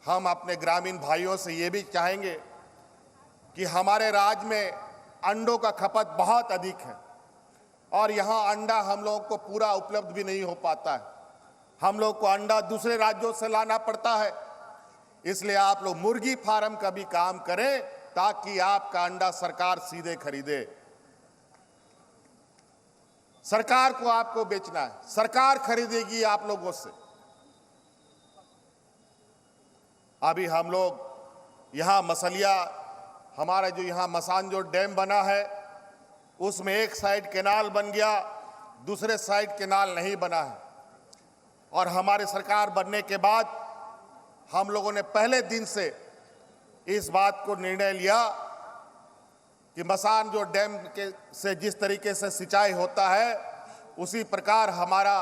हम अपने ग्रामीण भाइयों से ये भी चाहेंगे कि हमारे राज्य में अंडों का खपत बहुत अधिक है और यहाँ अंडा हम लोगों को पूरा उपलब्ध भी नहीं हो पाता है। हम लोग को अंडा दूसरे राज्यों से लाना पड़ता है। इसलिए आप लोग मुर्गी फार्म का भी काम करें ताकि आपका अंडा सरकार सीधे खरीदे। सरकार को आपको बेचना है, सरकार खरीदेगी आप लोगों से। अभी हम लोग यहाँ मसलिया, हमारा जो यहाँ मसानजोर डैम बना है उसमें एक साइड कैनाल बन गया, दूसरे साइड कैनाल नहीं बना है। और हमारी सरकार बनने के बाद हम लोगों ने पहले दिन से इस बात को निर्णय लिया कि मसानजोर डैम के से जिस तरीके से सिंचाई होता है उसी प्रकार हमारा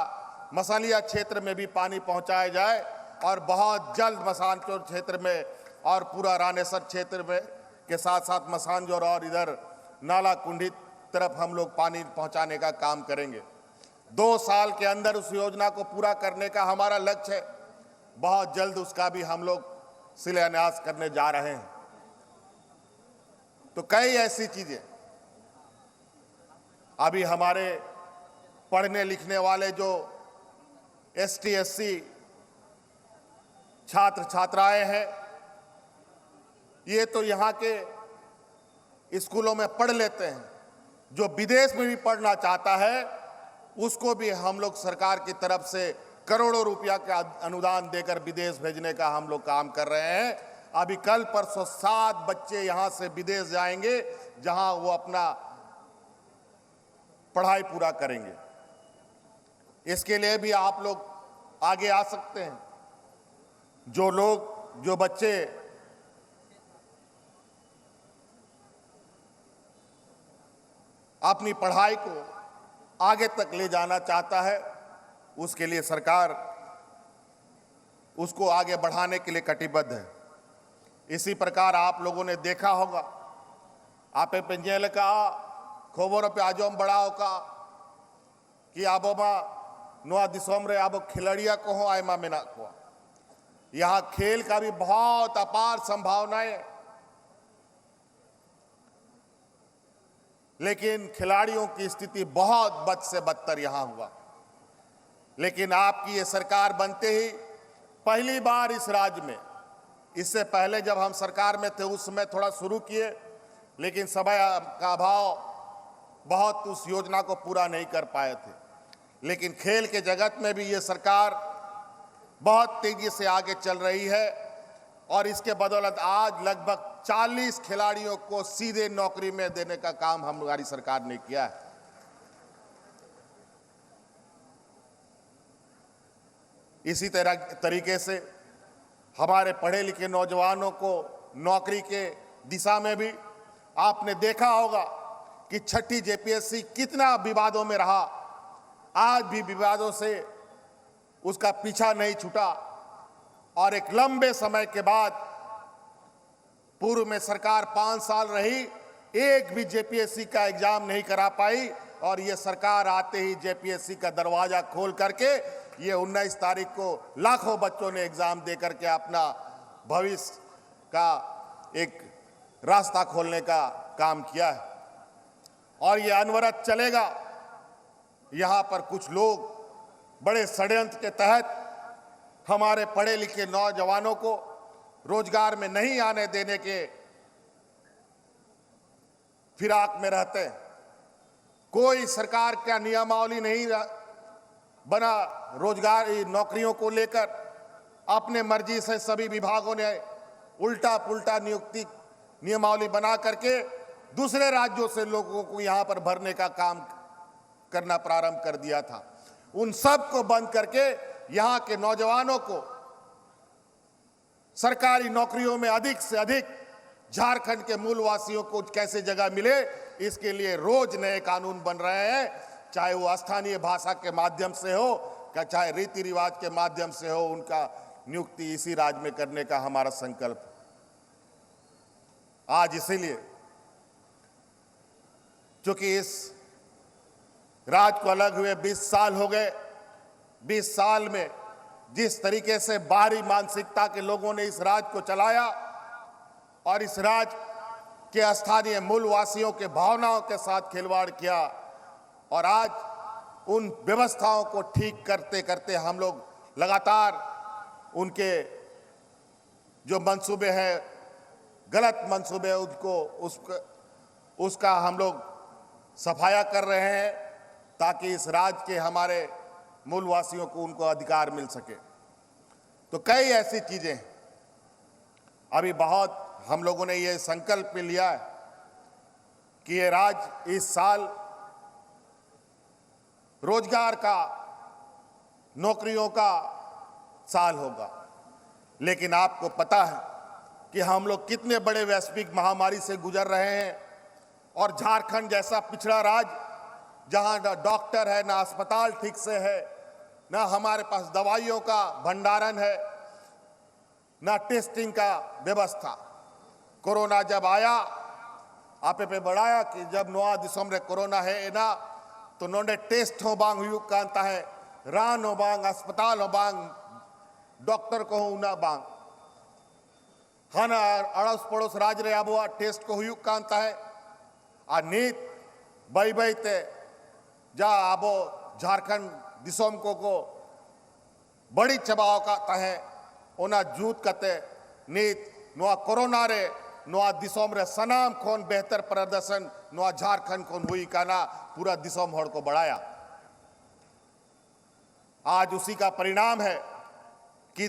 मसलिया क्षेत्र में भी पानी पहुंचाया जाए और बहुत जल्द मसानजोर क्षेत्र में और पूरा रानेसर क्षेत्र में के साथ साथ मसानजोर और इधर नाला कुंडी तरफ हम लोग पानी पहुंचाने का काम करेंगे। 2 साल के अंदर उस योजना को पूरा करने का हमारा लक्ष्य है। बहुत जल्द उसका भी हम लोग शिलान्यास करने जा रहे हैं। तो कई ऐसी चीजें अभी हमारे पढ़ने लिखने वाले जो ST SC छात्र छात्राएं हैं, ये तो यहाँ के स्कूलों में पढ़ लेते हैं। जो विदेश में भी पढ़ना चाहता है उसको भी हम लोग सरकार की तरफ से करोड़ों रुपया का अनुदान देकर विदेश भेजने का हम लोग काम कर रहे हैं। अभी कल परसों 7 बच्चे यहाँ से विदेश जाएंगे जहाँ वो अपना पढ़ाई पूरा करेंगे। इसके लिए भी आप लोग आगे आ सकते हैं। जो बच्चे अपनी पढ़ाई को आगे तक ले जाना चाहता है उसके लिए सरकार उसको आगे बढ़ाने के लिए कटिबद्ध है। इसी प्रकार आप लोगों ने देखा होगा, आपे पंजेल का खबर पे आजम बढ़ाओ का कि आबोमा नोआ दिसोम रे आबो खिलाड़िया को हो आयमा मेना को। यहाँ खेल का भी बहुत अपार संभावनाएं, लेकिन खिलाड़ियों की स्थिति बहुत बद से बदतर यहां हुआ। लेकिन आपकी ये सरकार बनते ही पहली बार इस राज्य में, इससे पहले जब हम सरकार में थे उस समय थोड़ा शुरू किए, लेकिन समय का अभाव बहुत उस योजना को पूरा नहीं कर पाए थे। लेकिन खेल के जगत में भी ये सरकार बहुत तेजी से आगे चल रही है और इसके बदौलत आज लगभग 40 खिलाड़ियों को सीधे नौकरी में देने का काम हमारी सरकार ने किया है। इसी तरीके से हमारे पढ़े लिखे नौजवानों को नौकरी के दिशा में भी आपने देखा होगा कि 6ठी JPSC कितना विवादों में रहा। आज भी विवादों से उसका पीछा नहीं छूटा और एक लंबे समय के बाद पूर्व में सरकार 5 साल रही, एक भी JPSC का एग्जाम नहीं करा पाई और ये सरकार आते ही JPSC का दरवाजा खोल करके ये 19 तारीख को लाखों बच्चों ने एग्जाम दे करके अपना भविष्य का एक रास्ता खोलने का काम किया है और ये अनवरत चलेगा। यहाँ पर कुछ लोग बड़े षड्यंत्र के तहत हमारे पढ़े लिखे नौजवानों को रोजगार में नहीं आने देने के फिराक में रहते हैं। कोई सरकार का नियमावली नहीं बना रोजगार नौकरियों को लेकर। अपने मर्जी से सभी विभागों ने उल्टा पुल्टा नियमावली बना करके दूसरे राज्यों से लोगों को यहाँ पर भरने का काम करना प्रारंभ कर दिया था। उन सब को बंद करके यहाँ के नौजवानों को सरकारी नौकरियों में अधिक से अधिक झारखंड के मूलवासियों को कैसे जगह मिले, इसके लिए रोज नए कानून बन रहे हैं, चाहे वो स्थानीय भाषा के माध्यम से हो या चाहे रीति रिवाज के माध्यम से हो। उनका नियुक्ति इसी राज्य में करने का हमारा संकल्प है। आज इसीलिए क्योंकि इस राज्य को अलग हुए 20 साल हो गए, 20 साल में जिस तरीके से बाहरी मानसिकता के लोगों ने इस राज्य को चलाया और इस राज्य के स्थानीय मूलवासियों के भावनाओं के साथ खिलवाड़ किया, और आज उन व्यवस्थाओं को ठीक करते करते हम लोग लगातार उनके जो मंसूबे हैं, गलत मंसूबे, उसका हम लोग सफाया कर रहे हैं ताकि इस राज्य के हमारे मूलवासियों को उनको अधिकार मिल सके। तो कई ऐसी चीजें हैं। अभी बहुत हम लोगों ने ये संकल्प भी लिया है कि ये राज्य इस साल रोजगार का, नौकरियों का साल होगा। लेकिन आपको पता है कि हम लोग कितने बड़े वैश्विक महामारी से गुजर रहे हैं, और झारखंड जैसा पिछड़ा राज्य जहां ना डॉक्टर है, ना अस्पताल ठीक से है, ना हमारे पास दवाइयों का भंडारण है, ना टेस्टिंग का व्यवस्था। कोरोना जब आया आपे पे बढ़ाया कि जब 9 दिसंबर कोरोना है ना, तो नोंडे टेस्ट हो बांग हुई कांता है, रान हो बांग, अस्पताल हो बांग, डॉक्टर को हो ना बांग, हाँ ना अड़ोस पड़ोस राज्य रे अब टेस्ट को हुई कांता है। आ नीत बई बई ते जा आबो झारखंड दिसोम को बड़ी चबाव का तहे ओना जूत कते नीत नोआ कोरोना रे नोआ दिसोम रे सनाम खोन बेहतर प्रदर्शन नोआ झारखंड खोन हुई काना पूरा दिसोम हड़ को बढ़ाया। आज उसी का परिणाम है कि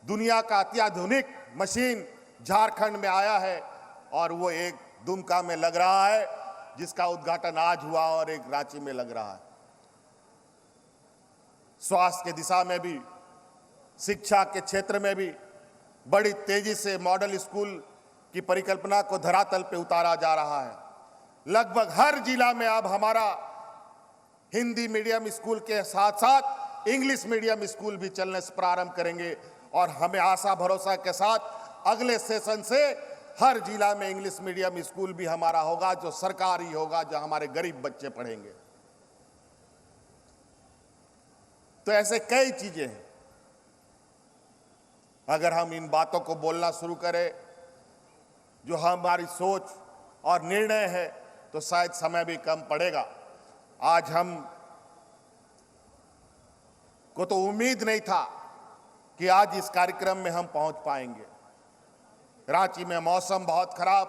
दुनिया का अत्याधुनिक मशीन झारखंड में आया है, और वो एक दुमका में लग रहा है जिसका उद्घाटन आज हुआ, और एक रांची में लग रहा है। स्वास्थ्य की दिशा में भी, शिक्षा के क्षेत्र में भी बड़ी तेजी से मॉडल स्कूल की परिकल्पना को धरातल पे उतारा जा रहा है। लगभग हर जिला में अब हमारा हिंदी मीडियम स्कूल के साथ साथ इंग्लिश मीडियम स्कूल भी चलने से प्रारंभ करेंगे, और हमें आशा भरोसा के साथ अगले सेशन से हर जिला में इंग्लिश मीडियम स्कूल भी हमारा होगा, जो सरकारी होगा, जो हमारे गरीब बच्चे पढ़ेंगे। तो ऐसे कई चीजें हैं। अगर हम इन बातों को बोलना शुरू करें, जो हमारी सोच और निर्णय है, तो शायद समय भी कम पड़ेगा। आज हम को तो उम्मीद नहीं था कि आज इस कार्यक्रम में हम पहुंच पाएंगे। रांची में मौसम बहुत खराब,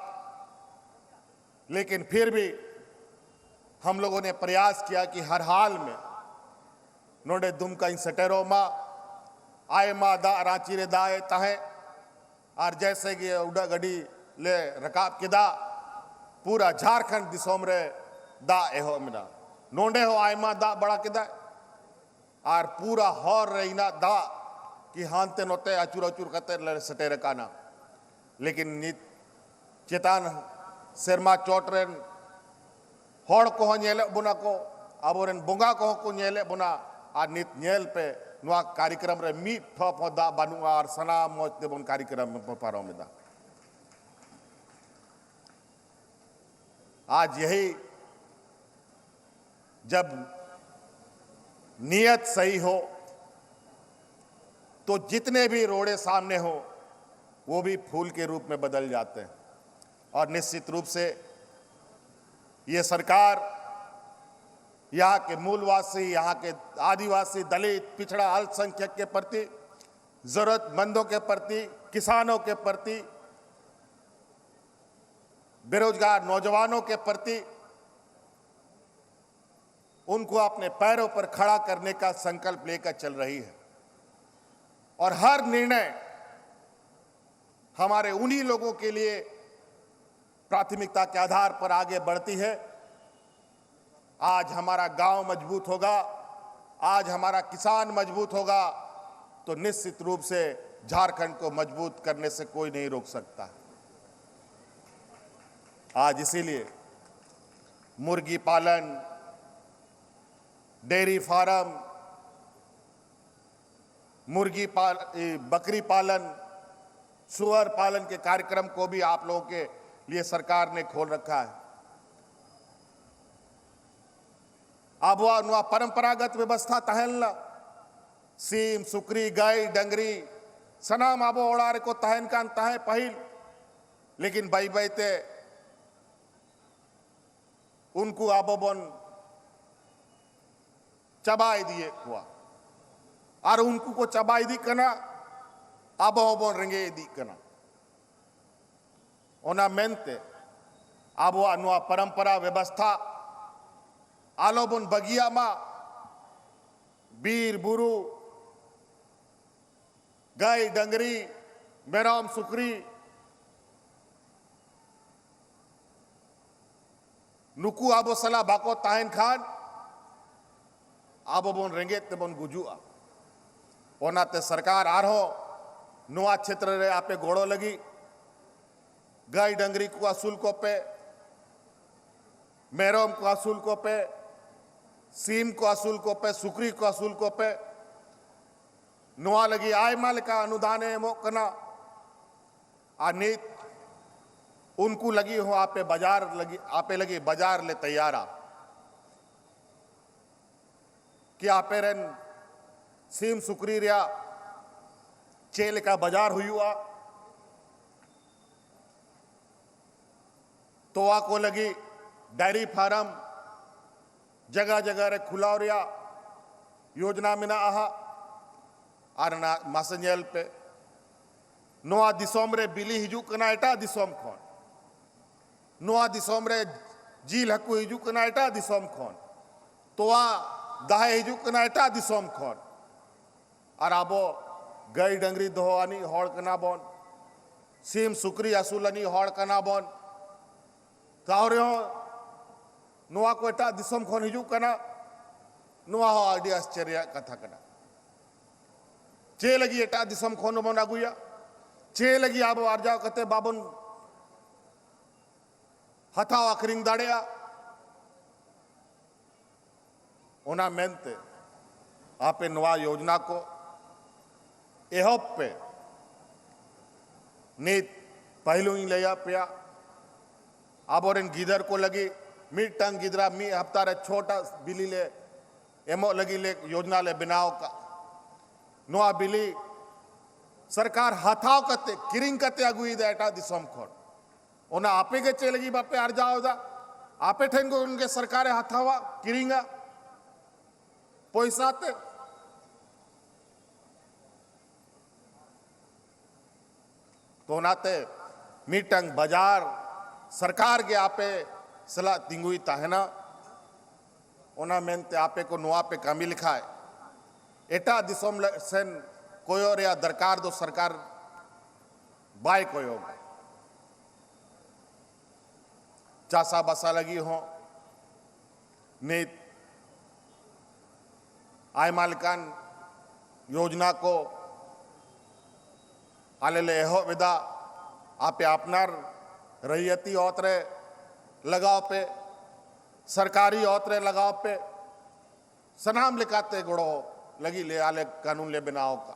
लेकिन फिर भी हम लोगों ने प्रयास किया कि हर हाल में नोडे दुमका इन सटेरो मा आए मा दा रांची रे दाए ताहे, और जैसे कि उड़ा गड़ी ले रकाब के दा पूरा झारखंड दिसोम रे दा एहो मिना नोंडे हो आए मा दा बड़ा के दा, और पूरा हौर रहीना दा कि हानते नोते अचूर अचूर करते ले सटेरे काना। लेकिन नित चेतान सेरमा चोटरेन हौड़ को हो नेले बुना को आबोरेन बोंगा को नेले बुना, और नित नेल पे नुआ कार्यक्रम रे मीट ठोप हो दा बानुआ, और सना मोच देबन कार्यक्रम में पारो में दा। आज यही जब नियत सही हो तो जितने भी रोड़े सामने हो वो भी फूल के रूप में बदल जाते हैं। और निश्चित रूप से ये सरकार यहाँ के मूलवासी, यहाँ के आदिवासी, दलित, पिछड़ा, अल्पसंख्यक के प्रति, जरूरतमंदों के प्रति, किसानों के प्रति, बेरोजगार नौजवानों के प्रति उनको अपने पैरों पर खड़ा करने का संकल्प लेकर चल रही है। और हर निर्णय हमारे उन्हीं लोगों के लिए प्राथमिकता के आधार पर आगे बढ़ती है। आज हमारा गांव मजबूत होगा, आज हमारा किसान मजबूत होगा, तो निश्चित रूप से झारखंड को मजबूत करने से कोई नहीं रोक सकता। आज इसीलिए मुर्गी पालन, डेयरी फार्म, बकरी पालन, सुअर पालन के कार्यक्रम को भी आप लोगों के लिए सरकार ने खोल रखा है। अब वह परंपरागत व्यवस्था तहलना सीम सुकरी गाय डंगरी सनाम आबो ओड़ारे को तहन कान तहे पहिल लेकिन बाई बाईते उनको आबो बन चबाई दिए हुआ और उनको को चबाई दी कना आबो बन रेंगे दी कना ओना मेनते आबो अनुआ परंपरा व्यवस्था आलोबन बगिया मा बीर बुरु गाय डंगरी मेराम सुकरी नुकु आबो सला बाको ताहन खान आबो बोन रेंगे ते बोन गुजुआ ओनाते सरकार आरो नुआ क्षेत्र रे आपे गोड़ो लगी गाय डंगरी को असूल को पे मेरोम को असूल को पे सीम को असूल को पे सुकरी को असूल को पे नुआ लगी आय माल का अनुदान मोकना नीत उनको लगी हो आपे बाजार लगी आपे लगी बाजार ले तैयारा कि आपे रन सीम सुकरी रिया चेल का बाजार हुआ तो को लगी डेयरी फार्म जगह जगह रे खुला रिया योजना में ना आहा और ना मासंजल पे नोआ दिसोम रे बिली हिजू कना एटा दिसोम खोन नोआ दिसोम रे जील हकु हिजू कना एटा दिसोम खोन तोआ दाहे हिजू कना एटा दिसोम खोन और आबो गाय डंगरी दोहानी हॉड़ कना बोन सीम सुकरी असूलनी हॉड़ कना बोन तावरे हो नोआ को एटा दिसोम खोन हिजू कना नोआ हो आदि आश्चर्य कथा कना चे लगी एटा दिसम खोन बन अगुया चे लगी आबो आरजाव कते बाबन हथाव अखरिंग दाड़िया ओना मेनते आपे नवा योजना को एहोप पे नीत पहलू ही लिया पिया आबोरेन गिदर को लगी मीट टंग गिदरा मी हफ्ता रे छोटा बिली ले एमो लगी ले योजना ले बनाओ का नोआ बिली सरकार हथाव कते किरिंग कते अगुई दे एटा दिसम खोन ओना आपे के चलेगी बापे अर्जाओ दा आपे ठेन को उनके सरकारे हथावा किरिंगा पैसाते तो नाते मीटंग बाजार सरकार के आपे सला तिंगुई ताहना ओना मेनते आपे को नोआ पे कामी लिखा है एटा दिसोम सेन कोयो रे दरकार दो सरकार बाय कोयो चासा बसा लगी हो नीत आय मालिकान योजना को आलेले हो विदा आपे अपनार रैयती औतरे लगाव पे सरकारी औतरे लगाव पे सनाम लिखाते गुड़ो लगी ले आले कानून ले बनाओ का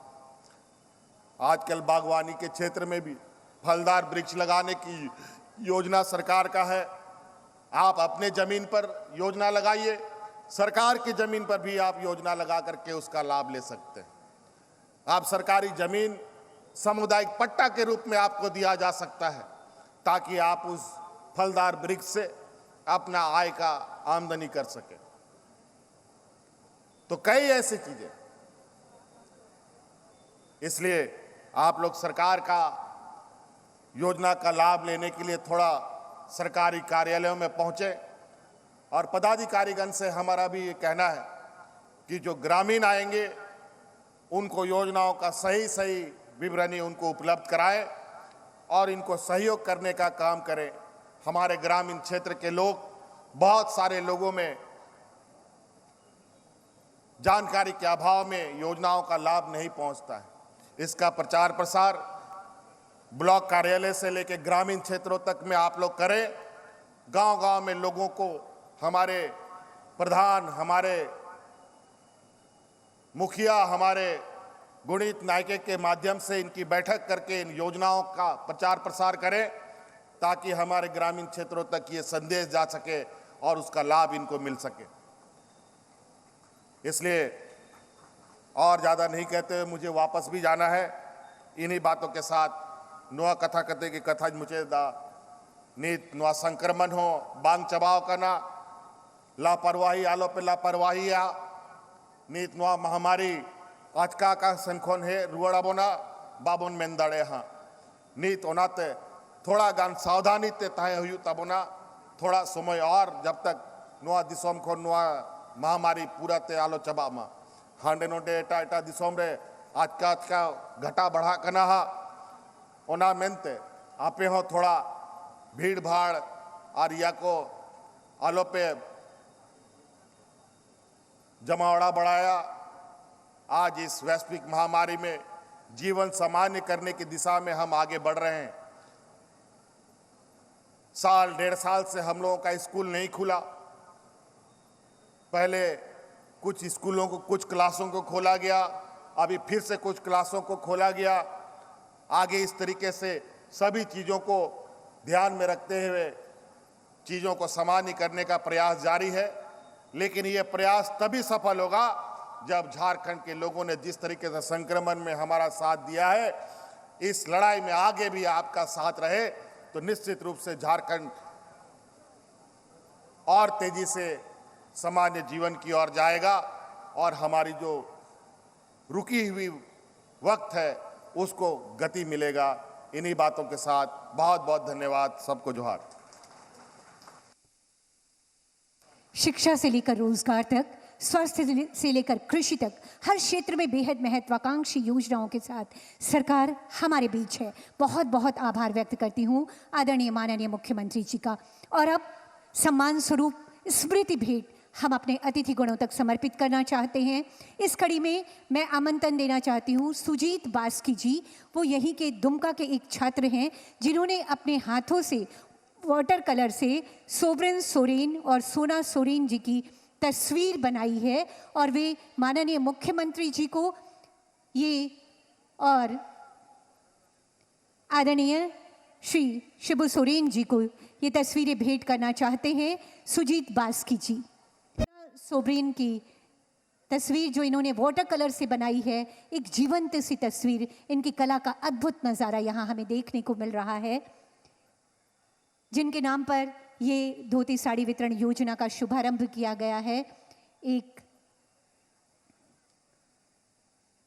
आजकल बागवानी के क्षेत्र में भी फलदार वृक्ष लगाने की योजना सरकार का है आप अपने जमीन पर योजना लगाइए सरकार की जमीन पर भी आप योजना लगा करके उसका लाभ ले सकते हैं आप सरकारी जमीन सामुदायिक पट्टा के रूप में आपको दिया जा सकता है ताकि आप उस फलदार वृक्ष से अपना आय का आमदनी कर सके तो कई ऐसी चीजें इसलिए आप लोग सरकार का योजना का लाभ लेने के लिए थोड़ा सरकारी कार्यालयों में पहुंचे और पदाधिकारीगण से हमारा भी ये कहना है कि जो ग्रामीण आएंगे उनको योजनाओं का सही विवरणी उनको उपलब्ध कराएं और इनको सहयोग करने का काम करें। हमारे ग्रामीण क्षेत्र के लोग बहुत सारे लोगों में जानकारी के अभाव में योजनाओं का लाभ नहीं पहुंचता है। इसका प्रचार प्रसार ब्लॉक कार्यालय से लेकर ग्रामीण क्षेत्रों तक में आप लोग करें। गांव-गांव में लोगों को हमारे प्रधान, हमारे मुखिया, हमारे गुणित नायके के माध्यम से इनकी बैठक करके इन योजनाओं का प्रचार प्रसार करें ताकि हमारे ग्रामीण क्षेत्रों तक ये संदेश जा सके और उसका लाभ इनको मिल सके। इसलिए और ज़्यादा नहीं कहते हुए मुझे वापस भी जाना है। इन्हीं बातों के साथ नुआ कथा कहते कि कथा मुझे दा नीत नुआ संक्रमण हो बांग चबाव करना लापरवाही आलो पे लापरवाही आ नीत नुआ महामारी आज का संखोन है रुआड़ा बोना बाबुन मेंदाड़े हाँ नीत ओनाते थोड़ा गान सावधानी ते ताहे हुई तबोना थोड़ा समय और जब तक नुआ दिसोम को नुआ महामारी पूरा ते आलो चबा मा हांडे नोडे एटा एटा दिसोम रे आज का घटा बढ़ा कना हा ओना मेनते आपे हो थोड़ा भीड़ भाड़ और या को आलो पे जमावड़ा बढ़ाया। आज इस वैश्विक महामारी में जीवन सामान्य करने की दिशा में हम आगे बढ़ रहे हैं। साल 1.5 साल से हम लोगों का स्कूल नहीं खुला। पहले कुछ स्कूलों को कुछ क्लासों को खोला गया, अभी फिर से कुछ क्लासों को खोला गया। आगे इस तरीके से सभी चीज़ों को ध्यान में रखते हुए चीज़ों को सामान्य करने का प्रयास जारी है। लेकिन ये प्रयास तभी सफल होगा जब झारखंड के लोगों ने जिस तरीके से संक्रमण में हमारा साथ दिया है, इस लड़ाई में आगे भी आपका साथ रहे तो निश्चित रूप से झारखंड और तेजी से सामान्य जीवन की ओर जाएगा और हमारी जो रुकी हुई वक्त है उसको गति मिलेगा। इन्हीं बातों के साथ बहुत बहुत धन्यवाद। सबको जोहार। शिक्षा से लेकर रोजगार तक, स्वास्थ्य से लेकर कृषि तक, हर क्षेत्र में बेहद महत्वाकांक्षी योजनाओं के साथ सरकार हमारे बीच है। बहुत बहुत आभार व्यक्त करती हूँ आदरणीय माननीय मुख्यमंत्री जी का। और अब सम्मान स्वरूप स्मृति भेंट हम अपने अतिथि गणों तक समर्पित करना चाहते हैं। इस कड़ी में मैं आमंत्रण देना चाहती हूँ सुजीत बास्की जी। वो यहीं के दुमका के एक छात्र हैं जिन्होंने अपने हाथों से वाटर कलर से सोबरन सोरेन और सोना सोरेन जी की तस्वीर बनाई है और वे माननीय मुख्यमंत्री जी को ये और आदरणीय श्री शिबू सोरेन जी को ये तस्वीरें भेंट करना चाहते हैं। सुजीत बास्की जी सोबरेन की तस्वीर जो इन्होंने वाटर कलर से बनाई है, एक जीवंत सी तस्वीर, इनकी कला का अद्भुत नज़ारा यहाँ हमें देखने को मिल रहा है। जिनके नाम पर ये धोती साड़ी वितरण योजना का शुभारंभ किया गया है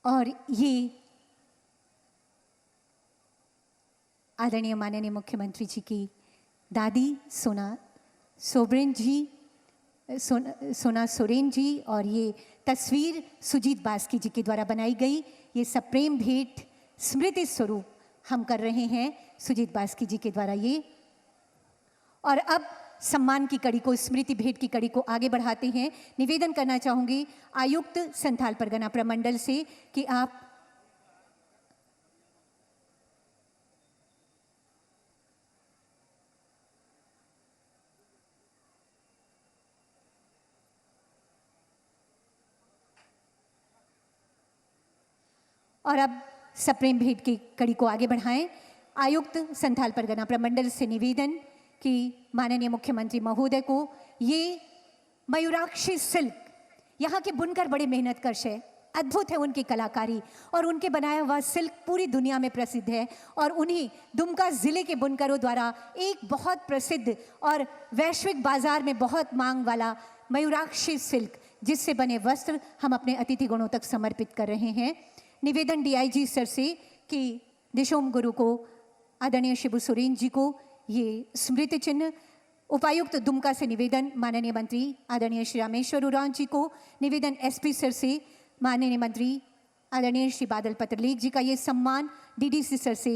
और ये आदरणीय माननीय मुख्यमंत्री जी की दादी सोना सोबरेन जी सोना सोरेन जी और ये तस्वीर सुजीत बास्की जी के द्वारा बनाई गई। ये सब प्रेम भेंट स्मृति स्वरूप हम कर रहे हैं सुजीत बास्की जी के द्वारा ये। और अब सम्मान की कड़ी को, स्मृति भेंट की कड़ी को आगे बढ़ाते हैं। निवेदन करना चाहूँगी आयुक्त संथाल परगना प्रमंडल से कि आप और अब सप्रेम भेंट की कड़ी को आगे बढ़ाएं। आयुक्त संथाल परगना प्रमंडल से निवेदन कि माननीय मुख्यमंत्री महोदय को ये मयूराक्षी सिल्क, यहाँ के बुनकर बड़े मेहनतकश है, अद्भुत है उनकी कलाकारी और उनके बनाया हुआ सिल्क पूरी दुनिया में प्रसिद्ध है और उन्हीं दुमका जिले के बुनकरों द्वारा एक बहुत प्रसिद्ध और वैश्विक बाजार में बहुत मांग वाला मयूराक्षी सिल्क जिससे बने वस्त्र हम अपने अतिथि गणों तक समर्पित कर रहे हैं। निवेदन डीआईजी सर से कि दिशोम गुरु को आदरणीय शिबू सोरेन जी को ये स्मृति चिन्ह। उपायुक्त दुमका से निवेदन माननीय मंत्री आदरणीय श्री रामेश्वर उरांव जी को। निवेदन एसपी सर से माननीय मंत्री आदरणीय श्री बादल पत्रलेख जी का ये सम्मान। डीडीसी सर से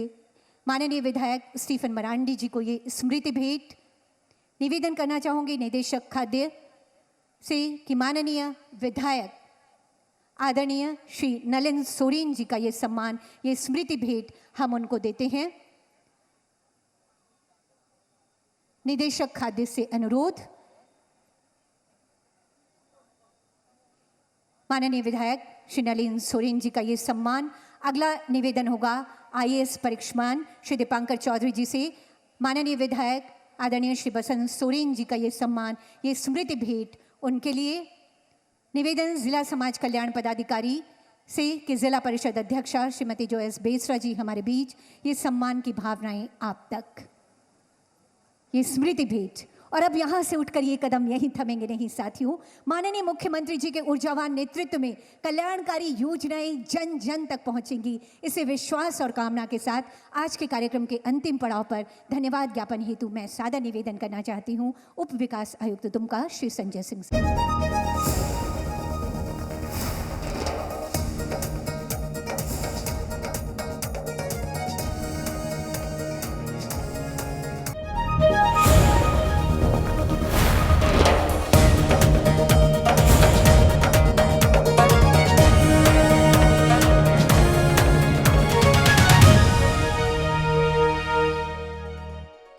माननीय विधायक स्टीफन मरांडी जी को ये स्मृति भेंट। निवेदन करना चाहूँगी निदेशक खाद्य से कि माननीय विधायक आदरणीय श्री नलिन सोरेन जी का ये सम्मान, ये स्मृति भेंट हम उनको देते हैं। निदेशक खाद्य से अनुरोध माननीय विधायक श्री नलिन सोरेन जी का ये सम्मान। अगला निवेदन होगा आईएएस परीक्षमान श्री दीपांकर चौधरी जी से। माननीय विधायक आदरणीय श्री बसंत सोरेन जी का ये सम्मान, ये स्मृति भेंट उनके लिए। निवेदन जिला समाज कल्याण पदाधिकारी से कि जिला परिषद अध्यक्षा श्रीमती जो एस बेसरा जी हमारे बीच, ये सम्मान की भावनाएं आप तक, ये स्मृति भेंट। और अब यहाँ से उठकर ये कदम यहीं थमेंगे नहीं साथियों। माननीय मुख्यमंत्री जी के ऊर्जावान नेतृत्व में कल्याणकारी योजनाएं जन जन तक पहुंचेंगी, इसे विश्वास और कामना के साथ आज के कार्यक्रम के अंतिम पड़ाव पर धन्यवाद ज्ञापन हेतु मैं सादर निवेदन करना चाहती हूँ उप विकास आयुक्त दुमका श्री संजय सिंह से।